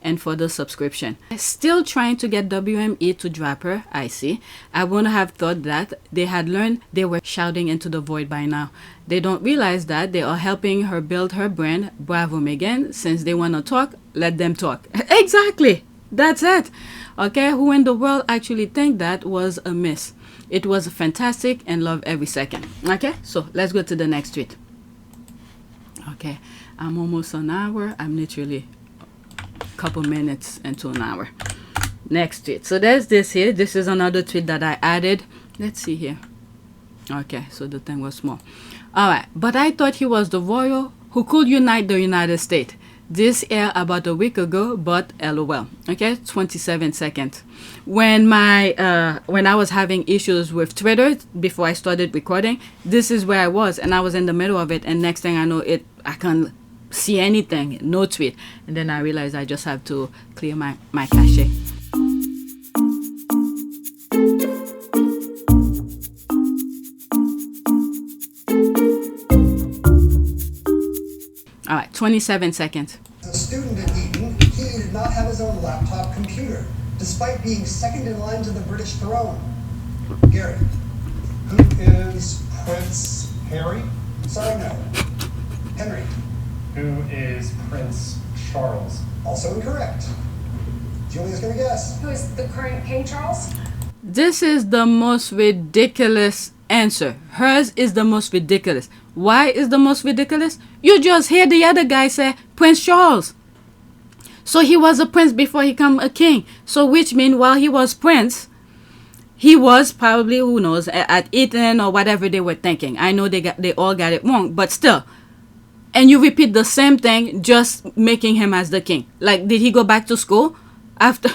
and for the subscription. Still trying to get WME to drop her, I see. I wouldn't have thought that they had learned. They were shouting into the void by now. They don't realize that they are helping her build her brand. Bravo, Meghan. Since they want to talk, let them talk. Exactly. That's it. Okay, who in the world actually think that was a miss? It was fantastic and love every second. Okay, so let's go to the next tweet. Okay, I'm almost an hour. I'm literally couple minutes into an hour. Next tweet. So there's this here. This is another tweet that I added. Let's see here. Okay, so the thing was small. All right, but I thought he was the royal who could unite the United States. This aired about a week ago, but LOL. Okay, 27 seconds. When I was having issues with Twitter before I started recording, this is where I was, and I was in the middle of it, and next thing I know, I can't see anything, no tweet, and then I realized I just have to clear my cache. All right, 27 seconds. As a student at Eton, he did not have his own laptop computer, despite being second in line to the British throne. Gary. Who is Prince Harry? Sorry, no. Henry. Who is Prince Charles? Also incorrect. Julia's gonna guess. Who is the current King Charles? This is the most ridiculous answer. Hers is the most ridiculous. Why is the most ridiculous? You just hear the other guy say Prince Charles. So he was a prince before he became a king. So which means while he was prince, he was probably, who knows, at Eton or whatever they were thinking. I know they all got it wrong, but still. And you repeat the same thing, just making him as the king. Like, did he go back to school after?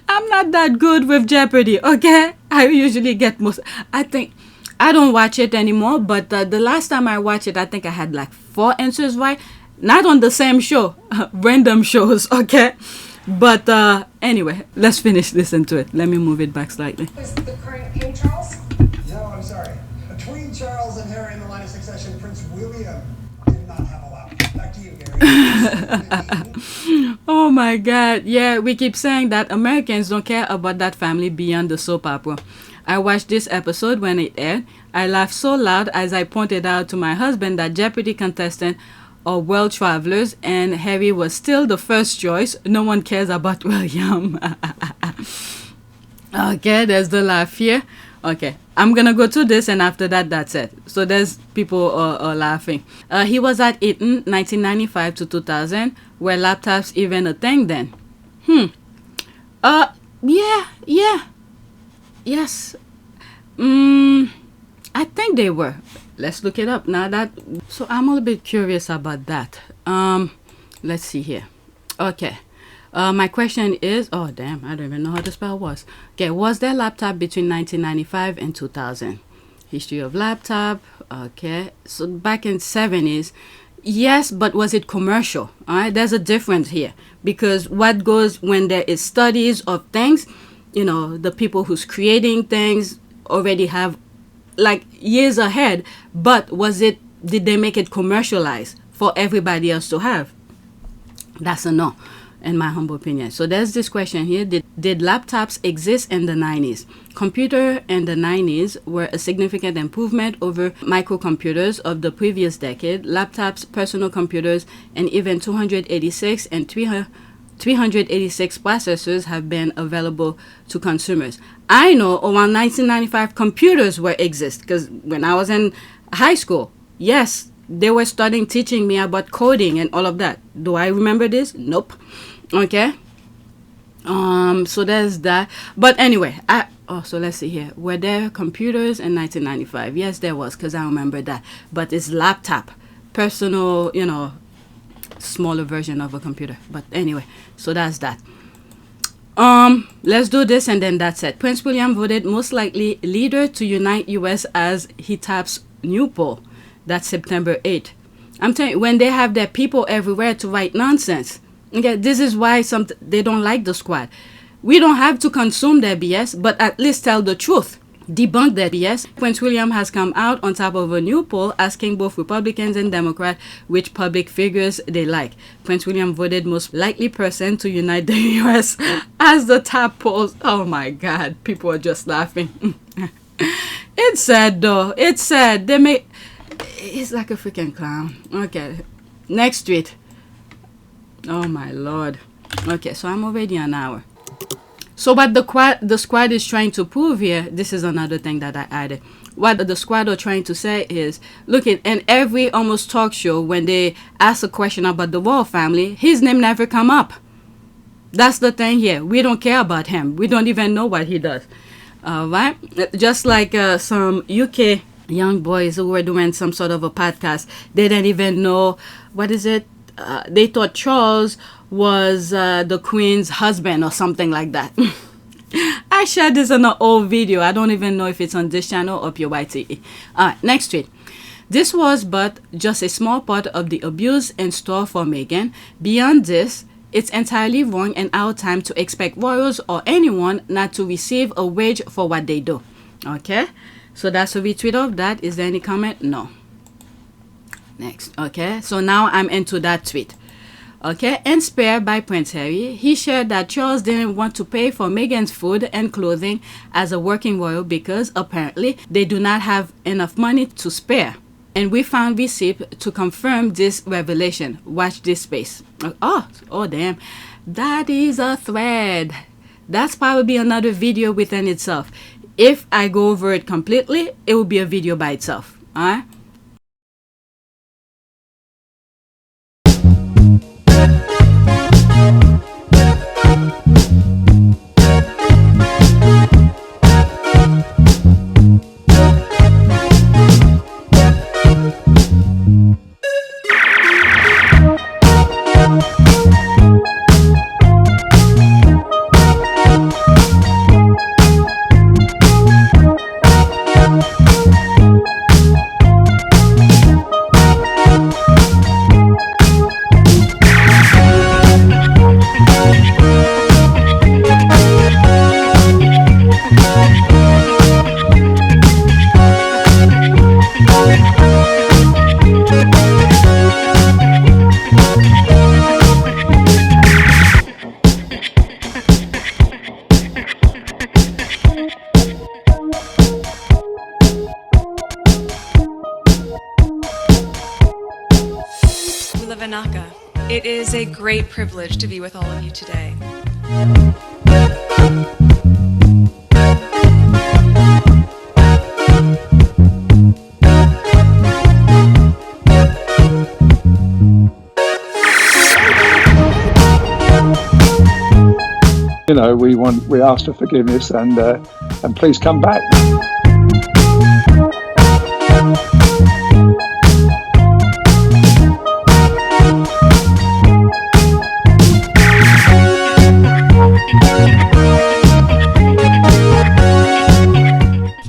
I'm not that good with Jeopardy, okay? I usually get most. I don't watch it anymore, but the last time I watched it, I think I had like 4 answers right. Not on the same show, random shows, okay? But anyway, let's finish listening to it. Let me move it back slightly. Is the current King Charles? No, I'm sorry. Between Charles and Harry in the line of succession, Prince William did not have a laptop. Back to you, Gary. Oh my God. Yeah, we keep saying that Americans don't care about that family beyond the soap opera. I watched this episode when it aired. I laughed so loud as I pointed out to my husband that Jeopardy contestants are world travelers and Harry was still the first choice. No one cares about William. Okay, there's the laugh here. Okay, I'm gonna go to this and after that, that's it. So there's people are laughing. He was at Eton 1995 to 2000, were laptops even a thing then? Yes. I think they were. Let's look it up now. So I'm a little bit curious about that. Let's see here. Okay. My question is, oh damn, I don't even know how to spell was. Okay, was there laptop between 1995 and 2000? History of laptop. Okay, so back in 70s, yes, but was it commercial? All right, there's a difference here because what goes when there is studies of things, you know, the people who's creating things already have like years ahead, but did they make it commercialized for everybody else to have? That's a no, in my humble opinion. So there's this question here. Did laptops exist in the 90s? Computer in the 90s were a significant improvement over microcomputers of the previous decade. Laptops, personal computers, and even 286 and 386 processors have been available to consumers. I know around 1995 computers were exist because when I was in high school, yes, they were starting teaching me about coding and all of that. Do I remember this? Nope. Okay. So there's that. But anyway, so let's see here. Were there computers in 1995? Yes, there was, because I remember that. But it's laptop, personal, you know, smaller version of a computer. But anyway, so that's that. Let's do this and then that's it. Prince William voted most likely leader to unite US as he taps new poll. That's September 8th. I'm telling you, when they have their people everywhere to write nonsense. Okay, this is why they don't like the squad. We don't have to consume their BS, but at least tell the truth. debunked that BS. Prince William has come out on top of a new poll asking both Republicans and Democrats which public figures they like. Prince William voted most likely person to unite the U.S. as the top polls. Oh my God, people are just laughing. It's sad though. It's sad. He's like a freaking clown. Okay, next tweet. Oh my Lord. Okay, so I'm already an hour. So what the squad is trying to prove here, this is another thing that I added. What the squad are trying to say is, look, in every almost talk show, when they ask a question about the royal family, his name never come up. That's the thing here. We don't care about him. We don't even know what he does. Right? Just like some UK young boys who were doing some sort of a podcast, they didn't even know, what is it? They thought Charles was the Queen's husband or something like that. I shared this in an old video. I don't even know if it's on this channel or PTY. Next tweet. This was but just a small part of the abuse in store for Meghan. Beyond this, it's entirely wrong and our time to expect royals or anyone not to receive a wage for what they do. Okay, so that's a retweet of that. Is there any comment? No. Next. Okay, so now I'm into that tweet. Okay, inspired by Prince Harry, he shared that Charles didn't want to pay for Meghan's food and clothing as a working royal because apparently they do not have enough money to spare. And we found receipt to confirm this revelation. Watch this space. Oh damn. That is a thread. That's probably another video within itself. If I go over it completely, it will be a video by itself. Alright? It is a great privilege to be with all of you today. You know, we ask for forgiveness and please come back.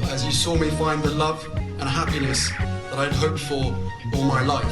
As you saw me find the love and happiness that I'd hoped for all my life.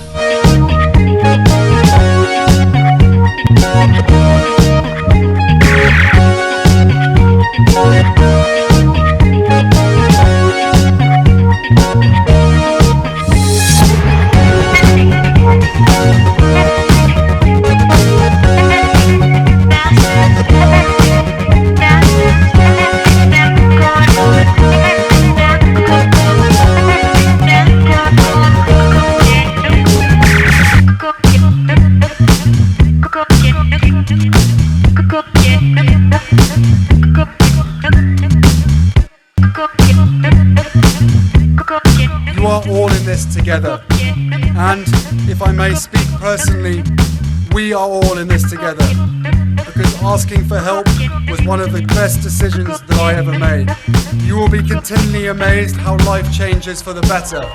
You are all in this together, and if I may speak personally, we are all in this together, because asking for help was one of the best decisions that I ever made. You will be continually amazed how life changes for the better